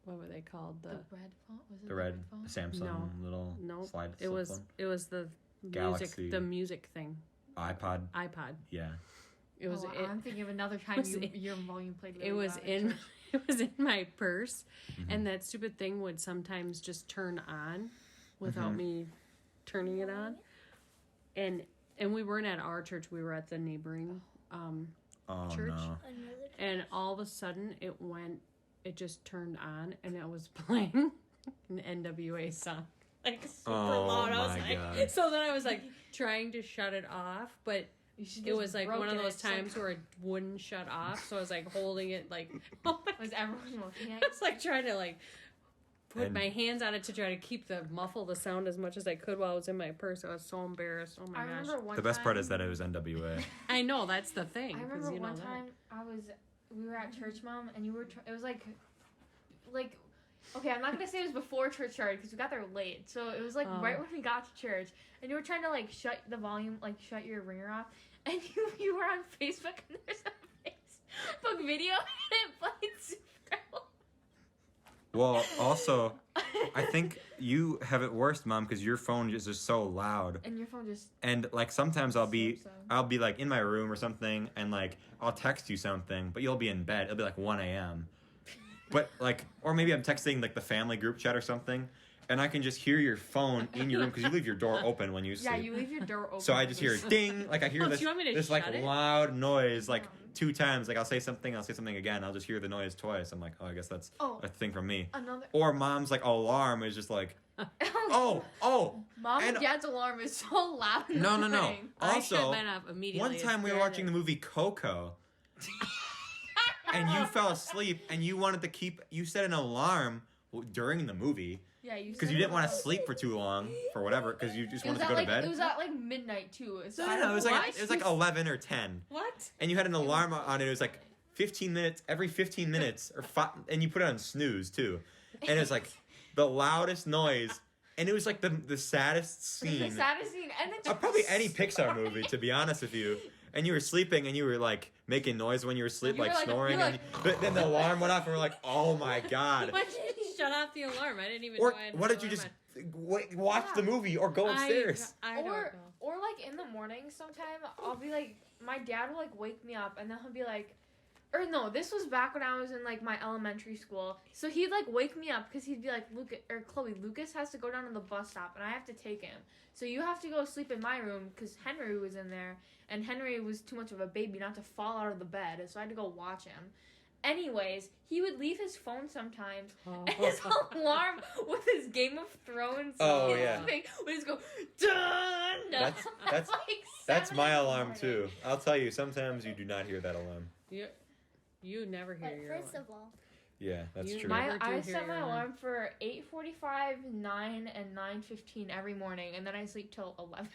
what were they called? The red phone? Was it The red phone? Samsung little slide. It was the Galaxy. music thing. iPod. It Yeah. was. I'm thinking of another time your volume played. Really it was loud in. It was in my purse, Mm-hmm. and that stupid thing would sometimes just turn on without me turning it on. And we weren't at our church; we were at the neighboring church. No. And all of a sudden, it just turned on, and it was playing an NWA song, like super loud. I was like, God. so then I was like trying to shut it off, but it was like one of those times where it wouldn't shut off. So I was like holding it, like, was everyone looking at I was like trying to like put my hands on it to try to keep muffle the sound as much as I could while it was in my purse. I was so embarrassed. Oh my gosh! The best part is that it was NWA. I know, that's the thing. I remember one time we were at church, Mom, and you were. It was like, okay, I'm not gonna say it was before church started because we got there late. So it was like right when we got to church, and you were trying to like shut the volume, like shut your ringer off, and you were on Facebook, and there's a Facebook video, and it played super loud. Well, also, I think you have it worse, Mom, because your phone is just so loud. And your phone just. And like sometimes I'll be like in my room or something, and like I'll text you something, but you'll be in bed. It'll be like 1 a.m. But like, or maybe I'm texting like the family group chat or something, and I can just hear your phone in your room because you leave your door open when you sleep. Yeah, you leave your door open. So I just hear ding, like I hear this like loud noise, like 2 times. Like I'll say something again. I'll just hear the noise twice. I'm like, oh, I guess that's a thing from me. Or Mom's like alarm is just like, oh. Mom and Dad's alarm is so loud. No. I Also, shut mine off immediately. one time we were watching the movie Coco. And you fell asleep, and you wanted to you set an alarm during the movie, Yeah, you. Because you didn't want to sleep for too long, for whatever, because you just wanted to go to bed. It was at like midnight too. No, it was like 11 or 10. What? And you had an alarm on it. It was like 15 minutes, every 15 minutes, or 5, and you put it on snooze too. And it was like the loudest noise, and it was like the saddest scene. The saddest scene, and it's probably any Pixar movie, to be honest with you. And you were sleeping, and you were like making noise when you were asleep, like snoring. But then the alarm went off, and we're like, "Oh my god!" Why did you shut off the alarm? I didn't even. Or know I had why did you just watch the movie or go upstairs? I don't know. Or like in the morning, sometime I'll be like, my dad will like wake me up, and then he'll be like, or no, this was back when I was in like my elementary school. So he'd like wake me up because he'd be like, Lucas has to go down to the bus stop, and I have to take him. So you have to go sleep in my room because Henry was in there. And Henry was too much of a baby not to fall out of the bed, so I had to go watch him. Anyways, he would leave his phone sometimes, and his alarm with his Game of Thrones thing would just go, dun! That's my alarm too. I'll tell you, sometimes you do not hear that alarm. You never hear your First alarm. of all. Yeah, that's true. I set my alarm for 8:45, 9, and 9:15 every morning, and then I sleep till 11.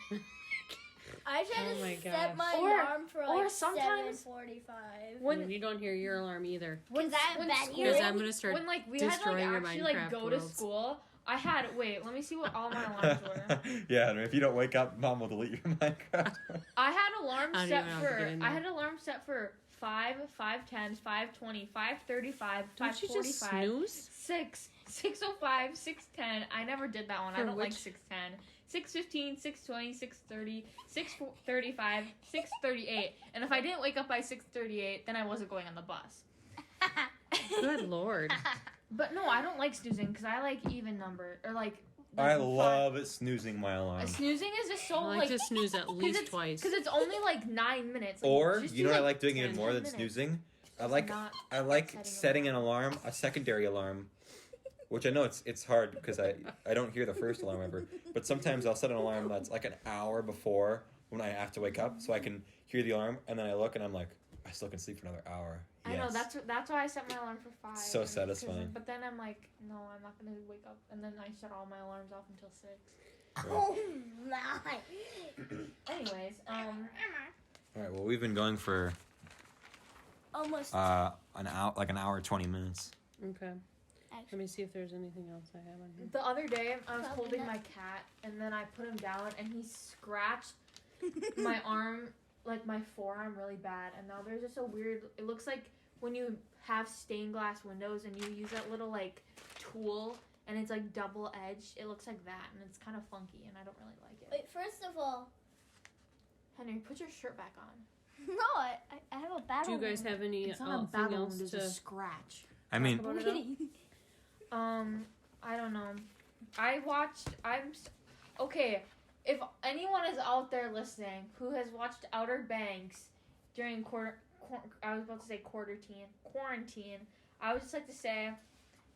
I try to set my alarm for like 7:45. When you don't hear your alarm either. Because I'm gonna start when like we destroying had your like Minecraft actually like go worlds. to school. I had let me see what all my alarms were. Yeah, if you don't wake up, Mom will delete your Minecraft. I had alarms set for 5, 5:10, 5:20, 5:35, 5:45, 6, 6:05, 6:10. I never did that one. I don't like 6:10. 6:15, 6:20, 6:30, 6:35, 6:38. And if I didn't wake up by 6:38, then I wasn't going on the bus. Good lord. But no, I don't like snoozing because I like even number or like. I love snoozing my alarm. Snoozing is just so I like to snooze at least twice. Because it's only like 9 minutes. Like, or you know what I like doing even more than minutes. snoozing? I like setting an alarm, a secondary alarm. Which I know it's hard because I don't hear the first alarm ever. But sometimes I'll set an alarm that's like an hour before when I have to wake up so I can hear the alarm. And then I look and I'm like, I still can sleep for another hour. Yes. I know, that's why I set my alarm for 5. So satisfying. But then I'm like, no, I'm not going to wake up. And then I set all my alarms off until 6. Right. Oh my. Anyways, Alright, well we've been going for almost an hour 20 minutes. Okay. Let me see if there's anything else I have on here. The other day, I was holding my cat, and then I put him down, and he scratched my arm, like my forearm, really bad. And now there's just a weird. It looks like when you have stained glass windows and you use that little like tool, and it's like double edged. It looks like that, and it's kind of funky, and I don't really like it. Wait, first of all, Henry, put your shirt back on. No, I have a battle. Do you guys have any It's not a thing battle else wound, it's to a scratch. I mean, I don't know. Okay, if anyone is out there listening who has watched Outer Banks during quarantine, I would just like to say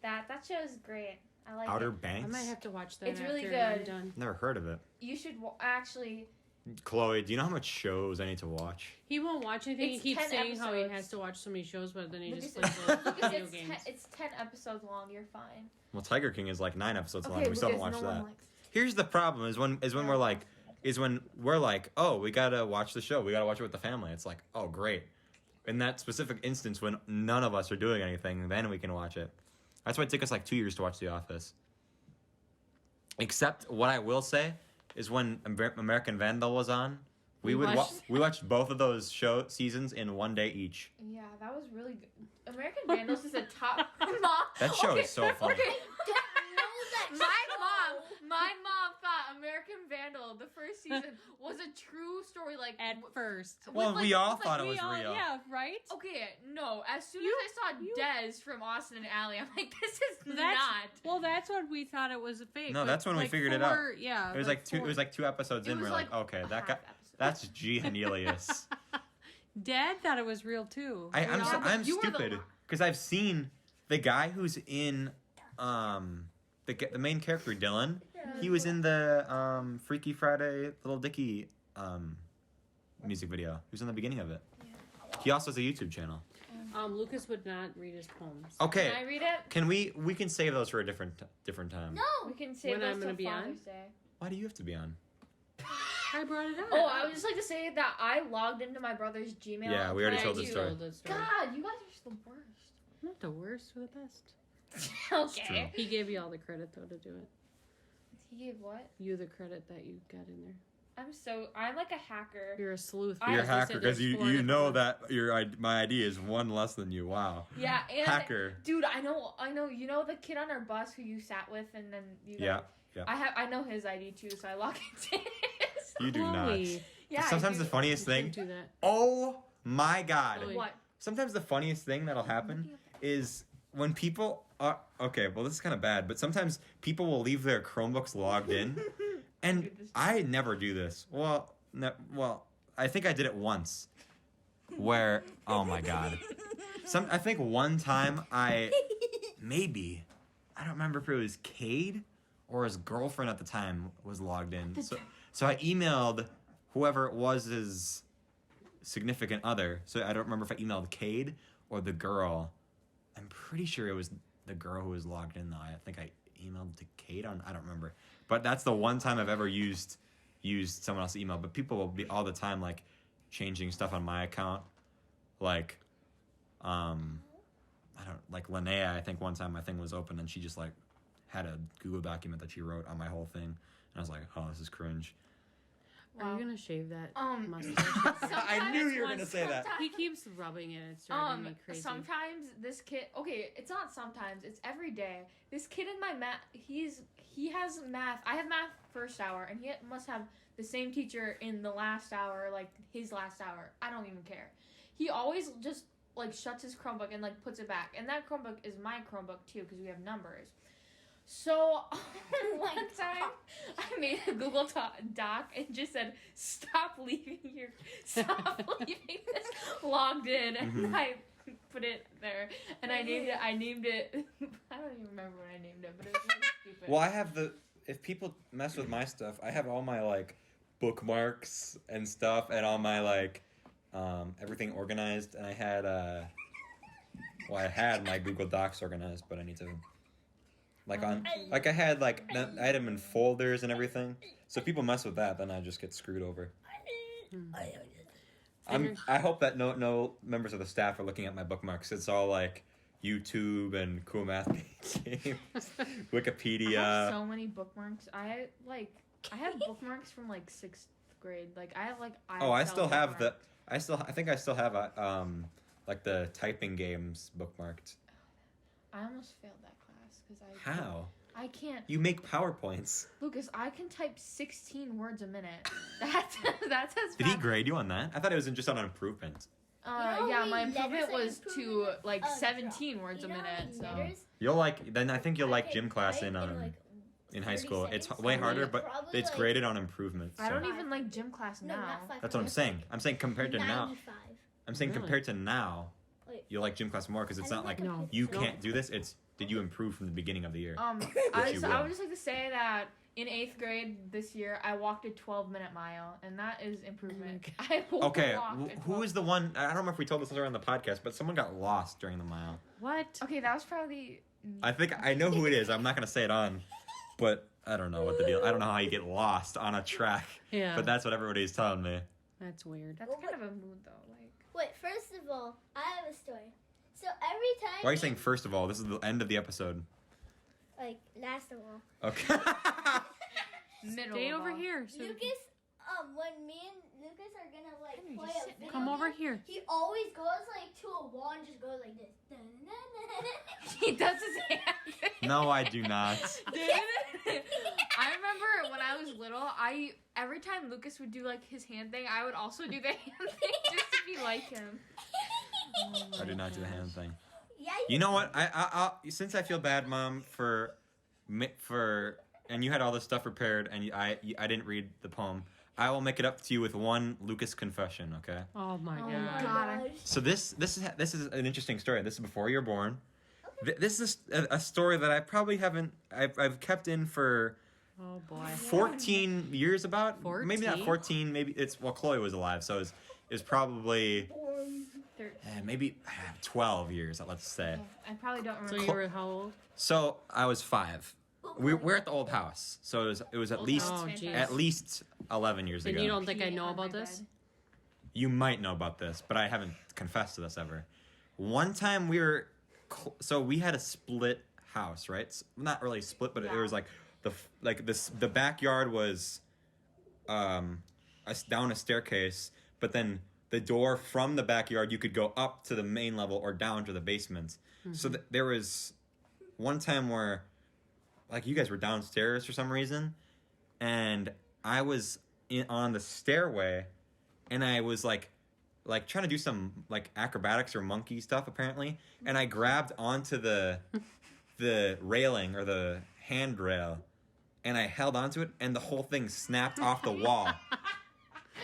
that show is great. I like Outer it. Banks? I might have to watch that. It's really after I'm good. done. Never heard of it. You should actually. Chloe, do you know how much shows I need to watch? He won't watch anything. It's he keeps 10 saying how he episodes. has to watch so many shows, but then he Lucas, just plays video it's games. it's 10 episodes long. You're fine. Well, Tiger King is like 9 episodes long. Okay, We still haven't Lucas, watched no that. one likes. Here's the problem: is when we're like, oh, we gotta watch the show. We gotta watch it with the family. It's like, oh, great. In that specific instance, when none of us are doing anything, then we can watch it. That's why it took us like 2 years to watch The Office. Except what I will say is when American Vandal was on, we watched both of those seasons in 1 day each. Yeah, that was really good. American Vandals is a top mom. That show is so funny. Okay. My mom thought American Vandal, the first season, was a true story. Like At first. Well, we all thought it was real. Yeah, right? Okay, no. As soon as I saw Des from Austin and Ally, I'm like, this is not. Well, that's when we thought it was a fake. No, that's when we figured it out. Yeah, It was like 2. It was like 2 episodes in. We're like, okay, that guy. That's Genialius. Dad thought it was real too. I'm stupid because I've seen the guy who's in the main character Dylan. He was in the Freaky Friday Little Dicky music video. He was in the beginning of it. He also has a YouTube channel. Lucas would not read his poems. Okay. Can I read it? Can we can save those for a different time. No. We can save When those I'm gonna till be on? Father's Day. Why do you have to be on? I brought it up. Oh, I would just like to say that I logged into my brother's Gmail. Yeah, we already account. told the story. God, you guys are just the worst. Not the worst, we're the best. Okay. He gave you all the credit though to do it. He gave what? You the credit that you got in there. I'm like a hacker. You're a sleuth. You're You're a because hacker said because there's you 4 different know ones. that my ID is one less than you. Wow. Yeah, and Hacker. dude, I know. You know the kid on our bus who you sat with, and then you. Yeah. I know his ID too, so I log into his. You do not. Chloe, Yeah. Sometimes I the do. funniest you thing. can't do that. Oh my God. Chloe. What? Sometimes the funniest thing that'll happen is when people are okay. Well, this is kind of bad, but sometimes people will leave their Chromebooks logged in, and I never do this. Well, I think I did it once. Where oh my God, I think one time I don't remember if it was Cade or his girlfriend at the time was logged in. So I emailed whoever it was his significant other. So I don't remember if I emailed Cade or the girl. I'm pretty sure it was the girl who was logged in though. I think I emailed to Cade I don't remember. But that's the one time I've ever used someone else's email. But people will be all the time like changing stuff on my account. Like Linnea, I think one time my thing was open and she just like had a Google document that she wrote on my whole thing. And I was like, oh, this is cringe. Are you gonna shave that mustache? I knew you were going to say that. He keeps rubbing it. It's driving me crazy. Sometimes this kid. Okay, it's not sometimes. It's every day. This kid in my math. He has math. I have math first hour, and he must have the same teacher in the last hour, like his last hour. I don't even care. He always just like shuts his Chromebook and like puts it back. And that Chromebook is my Chromebook too because we have numbers. So one time I made a Google Doc and just said, stop leaving this logged in. And I put it there. And I named it, I don't even remember what I named it, but it was really stupid. Well, I have if people mess with my stuff, I have all my like bookmarks and stuff and all my like everything organized. And I had I had my Google Docs organized, but I need to I had I had them in folders and everything. So if people mess with that, then I just get screwed over. I hope that no members of the staff are looking at my bookmarks. It's all like YouTube and cool math games, Wikipedia. I have so many bookmarks. I have bookmarks from like 6th grade. Like I have like I still have I think I still have like the typing games bookmarked. I almost failed that class because How? I can't. You make PowerPoints. Lucas, I can type 16 words a minute. That's as Did he grade you on that? I thought it was just on an improvement. Yeah, my improvement was to like 17 words a minute. So Then I think you'll like gym class in high school. It's way harder, but it's graded on improvement. So. I don't even like gym class now. That's what I'm saying. I'm saying compared to now. 95. I'm saying Really? compared to now, you'll like gym class more because it's not like No. you can't do this. It's did you improve from the beginning of the year? I you would will. just like to say that in 8th grade this year, I walked a 12-minute mile, and that is improvement. Okay, who is the one? I don't remember if we told this story on the podcast, but someone got lost during the mile. What? Okay, that was probably. I think I know who it is. I'm not gonna say it on, but I don't know what the deal. I don't know how you get lost on a track. Yeah. But that's what everybody's telling me. That's weird. That's kind of a mood, though. Like. Wait, first of all, I have a story. So every time. Why are you saying first of all? This is the end of the episode. Like, last of all. Okay. Middle Stay of over all. here. So Lucas, when me and Lucas are gonna like Henry, play just a sit video come over game, here. he always goes like to a wall and just goes like this. He does his hand. No, I do not. Dude, I remember when I was little, every time Lucas would do like his hand thing, I would also do the hand thing just to be like him. I do not do the hand thing. Yeah, You know what? I since I feel bad, Mom, for and you had all this stuff prepared, and I didn't read the poem. I will make it up to you with one Lucas confession. Okay. Oh my Oh god. my God. So this is an interesting story. This is before you're born. This is a story that I probably haven't. I've kept in for Oh boy. 14 years about. 14? Maybe not 14. Maybe it's Chloe was alive, so it's probably 13. maybe 12 years, let's say. I probably don't So remember. you were how old? So I was 5. We're at the old house, so it was at Old least house. Oh, geez. at least 11 years And ago. you don't think I Pee know on my about this? bed. You might know about this, but I haven't confessed to this ever. One time we were, so we had a split house, right? Not really split, but it was like the backyard was down a staircase, but then the door from the backyard you could go up to the main level or down to the basement. Mm-hmm. So there was one time where, like, you guys were downstairs for some reason, and I was on the stairway, and I was like trying to do some like acrobatics or monkey stuff apparently, and I grabbed onto the railing or the handrail, and I held onto it, and the whole thing snapped off the wall.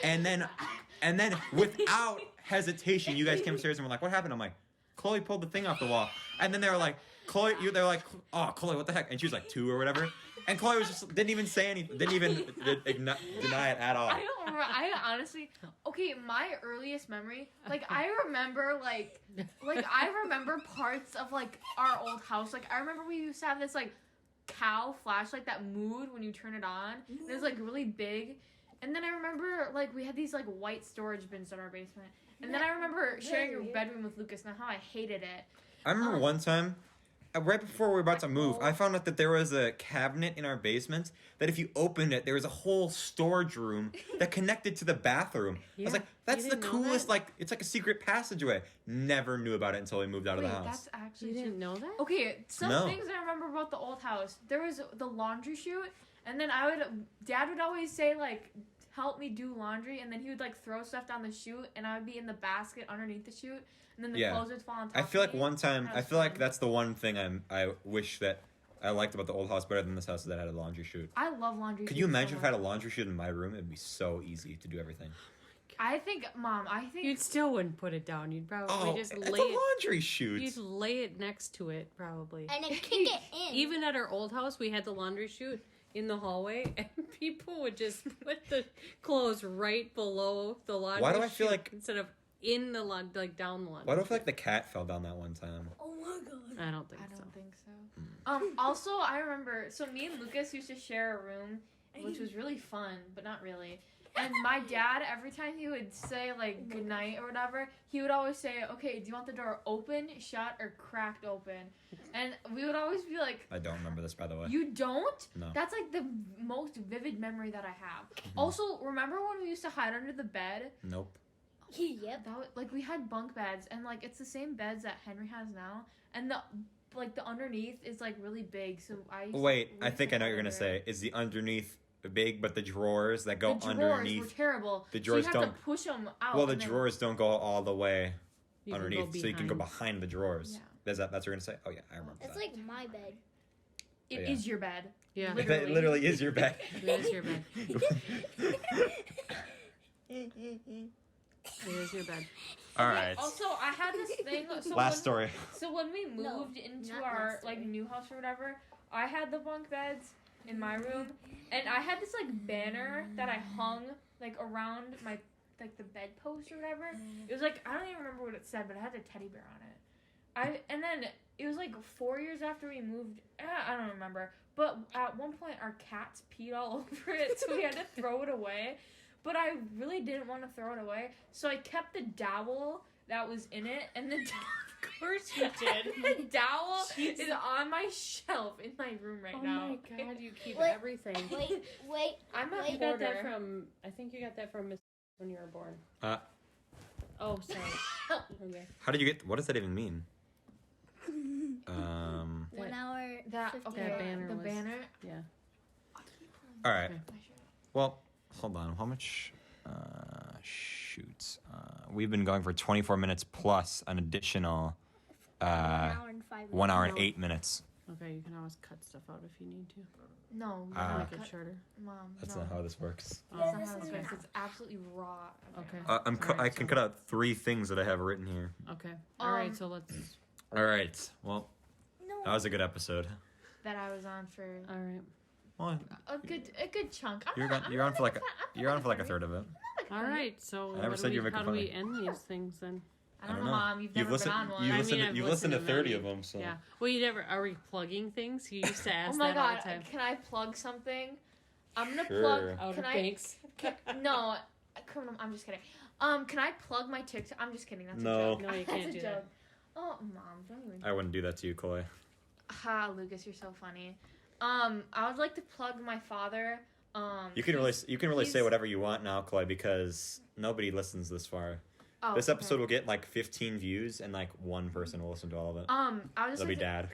And then without hesitation, you guys came upstairs and were like, "What happened?" I'm like, "Chloe pulled the thing off the wall." And then they were like, they're like, "Oh, Chloe, what the heck?" And she was like 2 or whatever. And Chloe didn't even say anything, didn't even deny it at all. I don't remember. I honestly, okay, my earliest memory, like I remember I remember parts of like our old house. Like I remember we used to have this like cow flashlight that moved when you turn it on. And it was like really big. And then I remember like we had these like white storage bins in our basement. And then I remember sharing a bedroom with Lucas and how I hated it. I remember one time, right before we were about to move, I found out that there was a cabinet in our basement that if you opened it, there was a whole storage room that connected to the bathroom. I was like, that's the didn't know coolest, that? like, it's like a secret passageway. Never knew about it until we moved out of the house. That's actually You true. didn't know that? Okay, some No. things I remember about the old house. There was the laundry chute, and then Dad would always say like, help me do laundry, and then he would like throw stuff down the chute, and I would be in the basket underneath the chute, and then the clothes would fall on top I feel of like me. one time, That I was feel like fun. that's the one thing I wish that I liked about the old house better than this house, is that it had a laundry chute. I love laundry. Could you chutes so imagine if I had a much. laundry chute in my room? It'd be so easy to do everything. I think, Mom. You still wouldn't put it down. You'd probably just it's lay a it. laundry chute. You'd lay it next to it, probably. And then kick it in. Even at our old house, we had the laundry chute in the hallway, and people would just put the clothes right below the laundry Why do I feel chute like- instead of in the down the laundry Why do I feel chute. like the cat fell down that one time? Oh my god. I don't think I so. don't think so. Also, I remember. So me and Lucas used to share a room, which was really fun, but not really. And my dad, every time he would say like good night or whatever, he would always say, "Okay, do you want the door open, shut, or cracked open?" And we would always be like, I don't remember this, by the way. "You don't?" No. That's like the most vivid memory that I have. Also, remember when we used to hide under the bed? Nope. Yep. That was, like we had bunk beds, and like it's the same beds that Henry has now, and the underneath is like really big. So Wait, I think I know what you're gonna say. Is the underneath big, but the drawers that go the drawers underneath? were terrible. The drawers so you have don't- to push them out. Well, the and then- drawers don't go all the way You can underneath, go so you can go behind. behind the drawers. Yeah. That's what you're gonna say? Oh yeah, I remember That's that. like my bed. It Yeah. is your bed. Yeah, Literally. That literally is your bed. it is your bed. It is your bed. All right. Also, I had this thing. So Last story. So when we No, moved into not our last like story. new house or whatever, I had the bunk beds in my room, and I had this like banner that I hung like around my like the bedpost or whatever. It was like I don't even remember what it said, but it had a teddy bear on it. And then it was like 4 years after we moved. I don't remember, but at one point our cats peed all over it, so we had to throw it away. But I really didn't want to throw it away, so I kept the dowel that was in it, and the Of course you did. the dowel is on my shelf in my room right Oh now. my god, you keep Wait, everything. Wait. I'm a Wait. You got that hoarder. from, I think you got that from Miss when you were born. Oh, sorry. Okay. How did you get? What does that even mean? 1 hour. That 50 okay? That banner the was- banner. Yeah. All right. Okay. Well, hold on. How much? Shoot. We've been going for 24 minutes plus an additional 1 hour and 5 minutes. 1 hour and No. 8 minutes. Okay, you can always cut stuff out if you need to. No, Ah. Make it shorter. Mom. That's no. not how this works. Oh, That's not this how this is works. not. It's absolutely raw. Okay. I Alright, can so- cut out 3 things that I have written here. Okay. All right, Um, so let's. All right. Well, No. that was a good episode. That I was on for All right. Well, a good chunk. you're on for like a third of it. All right. So I never what said do you were how making do we fun end these things then? I don't know, Mom. You've never been on one. You've listened to 30 of them, so. Yeah. Well, you never... Are we plugging things? You used to ask oh my that God. all the time. Can I plug something? I'm going to Sure. plug... Outer Banks. No. I'm just kidding. Can I plug my TikTok? I'm just kidding. That's a joke. No, you can't do that. Oh, Mom, don't even... I wouldn't do that to you, Chloe. Ha, Lucas, you're so funny. I would like to plug my father. You can really say whatever you want now, Chloe, because nobody listens this far. Oh, this episode will get like 15 views, and like one person will listen to all of it. I was just That'll be Dad.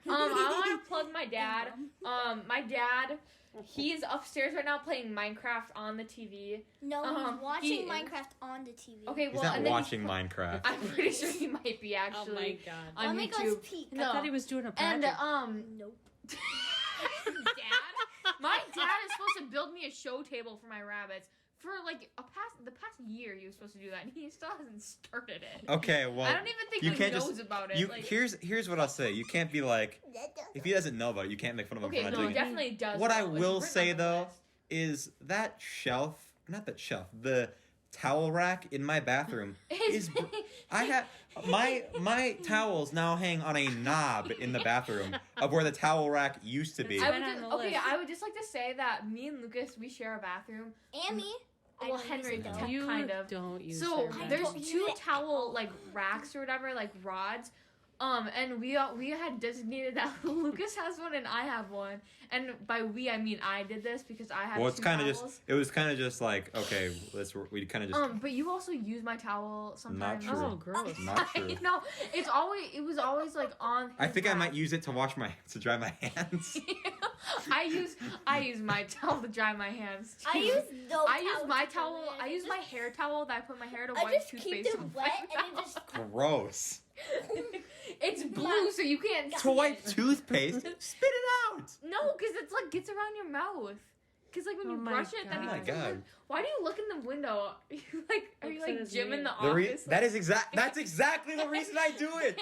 I want to plug my dad. My dad, he's upstairs right now playing Minecraft on the TV. No, he's watching Minecraft on the TV. Okay, well, he's not watching Minecraft. I'm pretty sure he might be actually. Oh my God. On YouTube. I thought he was doing a project. And Nope. Dad, my dad is supposed to build me a show table for my rabbits. For like the past year, he was supposed to do that, and he still hasn't started it. Okay, well, I don't even think he knows about it. Here's what I'll say. You can't be like, if he doesn't know about it, you can't make fun of him for not doing he definitely does. What I will say though is that the towel rack in my bathroom is. I have my towels now hang on a knob in the bathroom of where the towel rack used to be. I would just like to say that me and Lucas, we share a bathroom. And me. Well, Henry, you kind of. Don't use So there's don't two towel like racks or whatever, like rods. And we had designated that Lucas has one and I have one. And by we I mean I did this because I have. Well, it's kind of just. It was kind of just like okay, we kind of just. But you also use my towel sometimes. Not true. Oh, gross. Not true. No, it was always like on. I think I might use it to dry my hands. I use my towel to dry my hands too. I use my hair towel that I put my hair to wipe toothpaste. I just keep them wet and it just. Gross. It's blue, so you can't. To wipe toothpaste, spit it out. No, because it's like gets around your mouth. Because like when you brush it, then it gets. God. Why do you look in the window? Are you like Jim in the office? That's exactly the reason I do it.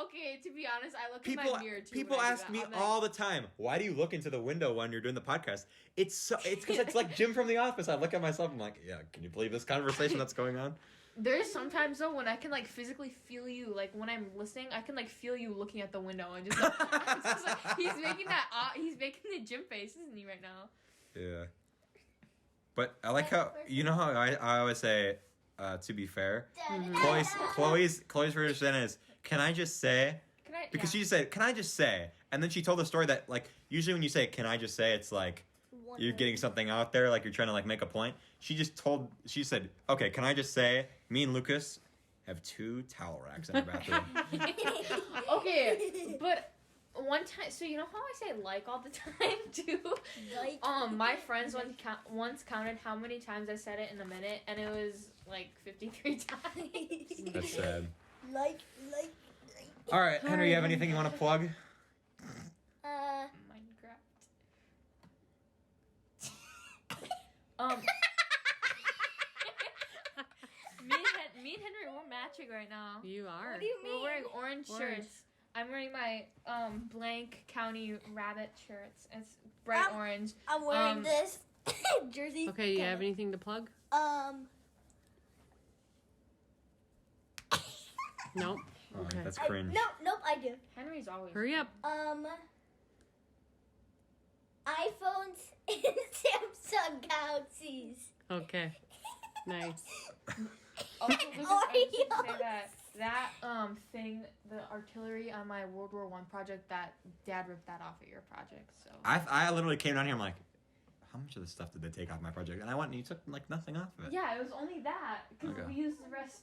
Okay, to be honest, I look in my mirror too. People ask me all the time, "Why do you look into the window when you're doing the podcast?" It's because it's like Jim from The Office. I look at myself, I'm like, "Yeah, can you believe this conversation that's going on?" There's sometimes though when I can like physically feel you, like when I'm listening, I can like feel you looking at the window and just, it's just like he's making the Jim face, isn't he, right now? Yeah. But I like how how I always say, to be fair, Chloe's version is, can I just say? Because she said, can I just say? And then she told the story that like usually when you say, can I just say, it's like you're getting something out there, like you're trying to like make a point. She said, okay, can I just say, me and Lucas have 2 towel racks in our bathroom. Okay, but one time, so you know how I say like all the time too? Like. My friends once counted how many times I said it in a minute, and it was like 53 times. That's sad. Like. All right, Henry, you have anything you want to plug? Minecraft. Me and Henry, we're matching right now. You are. What do you mean? We're wearing orange shirts. I'm wearing my blank county rabbit shirts. It's bright orange. I'm wearing this jersey. Okay, you have anything to plug? Nope. Okay. That's cringe. Nope, I do. Henry's always. Hurry up. iPhones and Samsung Galaxies. Okay. Nice. Also, Lucas, I just want to say that thing, the artillery on my World War I project, that Dad ripped that off at your project. So I literally came down here. I'm like, how much of the stuff did they take off my project? And I went and you took like nothing off of it. Yeah, it was only that because we used the rest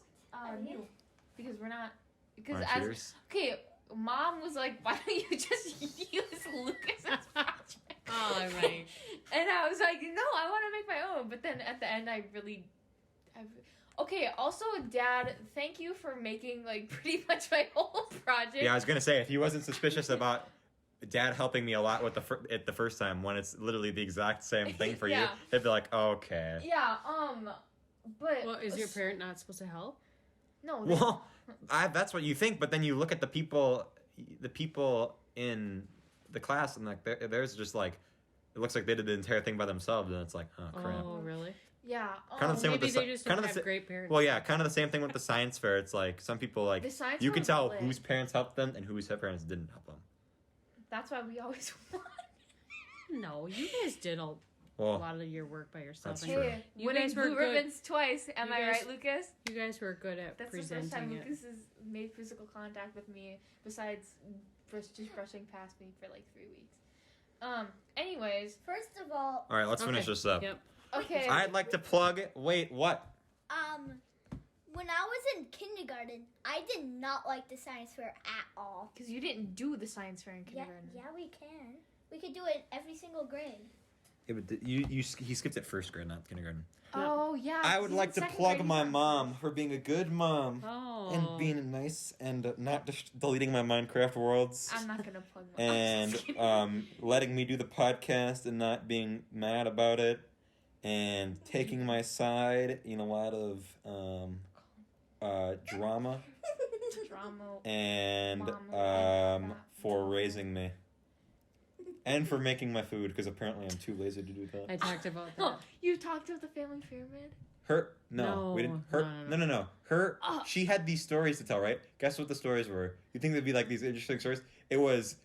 new because we're not because okay. Mom was like, why don't you just use Lucas's project? Oh, right. And I was like, no, I want to make my own. But then at the end, okay, also, Dad, thank you for making, like, pretty much my whole project. Yeah, I was going to say, if he wasn't suspicious about Dad helping me a lot with the first time, when it's literally the exact same thing for you, he'd be like, okay. Yeah, but... Well, is your parent not supposed to help? No. Well, that's what you think, but then you look at the people in the class, and like there's just like, it looks like they did the entire thing by themselves, and it's like, oh crap. Oh, really? Yeah. Kind of the same with Maybe the they just kind don't of the have great parents. well, yeah, kind of the same thing with the science fair. It's like some people like The science you fair can was tell lit. whose parents helped them and whose parents didn't help them. That's why we always won. No, you guys did a Well, lot of your work by yourself. That's And true. Hey, You winning guys were blue good. ribbons twice. Am You I guys- right, Lucas? You guys were good at That's the first presenting time it. Lucas has made physical contact with me, besides just brushing past me for like 3 weeks. Anyways, First of all, all right, let's finish Okay. this up. Yep. okay. I'd like to plug. Wait, what? when I was in kindergarten, I did not like the science fair at all. Because you didn't do the science fair in Yeah, kindergarten. yeah, we can. We could do it every single grade. Yeah, but he skipped at first grade, not kindergarten. Oh, yeah. I would he's like in to second plug grade, my he's mom for being a good mom Oh. and being nice and not just deleting my Minecraft worlds. I'm not going to plug my And letting me do the podcast and not being mad about it, and taking my side in a lot of drama, drama. and Mama. for raising me, and for making my food because apparently I'm too lazy to do that. I talked about Oh, that. you talked about the family pyramid? Her no, we didn't. Her no. Her Oh. she had these stories to tell, right? Guess what the stories were? You think they'd be like these interesting stories? It was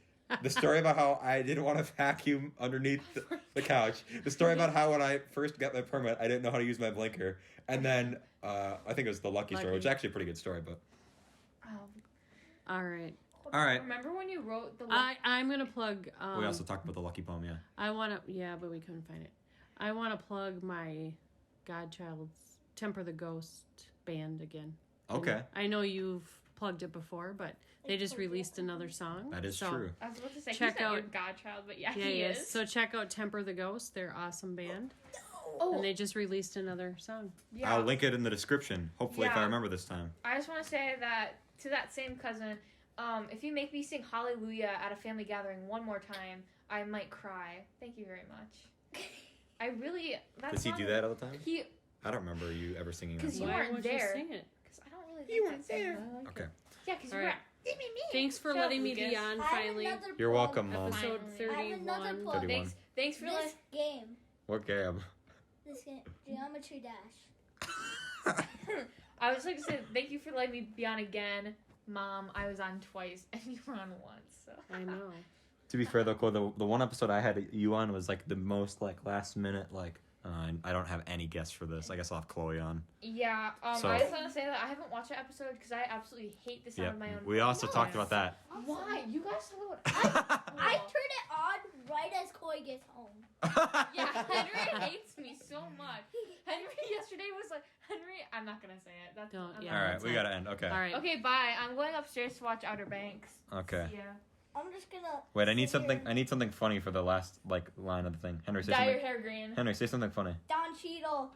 the story about how I didn't want to vacuum underneath the couch. The story about how when I first got my permit, I didn't know how to use my blinker. And then I think it was the lucky story, which is actually a pretty good story. But All right. all right, Remember when you wrote the I'm gonna plug. we also talked about the lucky poem. Yeah. I want to. Yeah, but we couldn't find it. I want to plug my Godchild's Temper the Ghost band again. Okay, I know you've plugged it before, but they just released another song. that is so, true. I was about to say, Check he's not your out- godchild, but yeah, Yeah, he yes. is. So check out Temper the Ghost. They're awesome band, Oh, and they just released another song. yeah. I'll link it in the description. Hopefully, if I Yeah. remember this time. I just want to say that to that same cousin, if you make me sing Hallelujah at a family gathering one more time, I might cry. Thank you very much. I really. That Does he song- do that all the time? He, I don't remember you ever singing that 'Cause you song. Why weren't won't there. you sing it? because I don't really. You like weren't that song. there. I like Okay. it. Yeah, because All you right. were. Thanks for Shut up, letting me be Lucas. on I have finally. another You're plug. welcome, Mom. Episode Finally. 31. I have another plug. 31. Thanks for This game. What game? This game. Geometry Dash. I was like to say thank you for letting me be on again, Mom. I was on twice and you were on once. So I know. To be fair though, Chloe, the one episode I had you on was like the most like last minute like I don't have any guests for this. I guess I'll have Chloe on. yeah. So- I just want to say that I haven't watched that episode because I absolutely hate the sound Yeah. of my own. We voice. also talked about that. Why? You guys talk about. I turn it on right as Koi gets home. Yeah, Henry hates me so much. Henry yesterday was like, Henry, I'm not gonna say it. That's Don't- I'm yeah. not All right, gonna we say gotta end. Okay. All right. it. Okay, bye. I'm going upstairs to watch Outer Banks. Okay. Yeah. I'm just gonna. Wait, I need sit something. here. I need something funny for the last like line of the thing. Henry, say Dye your something. hair green. Henry, say something funny. Don Cheadle.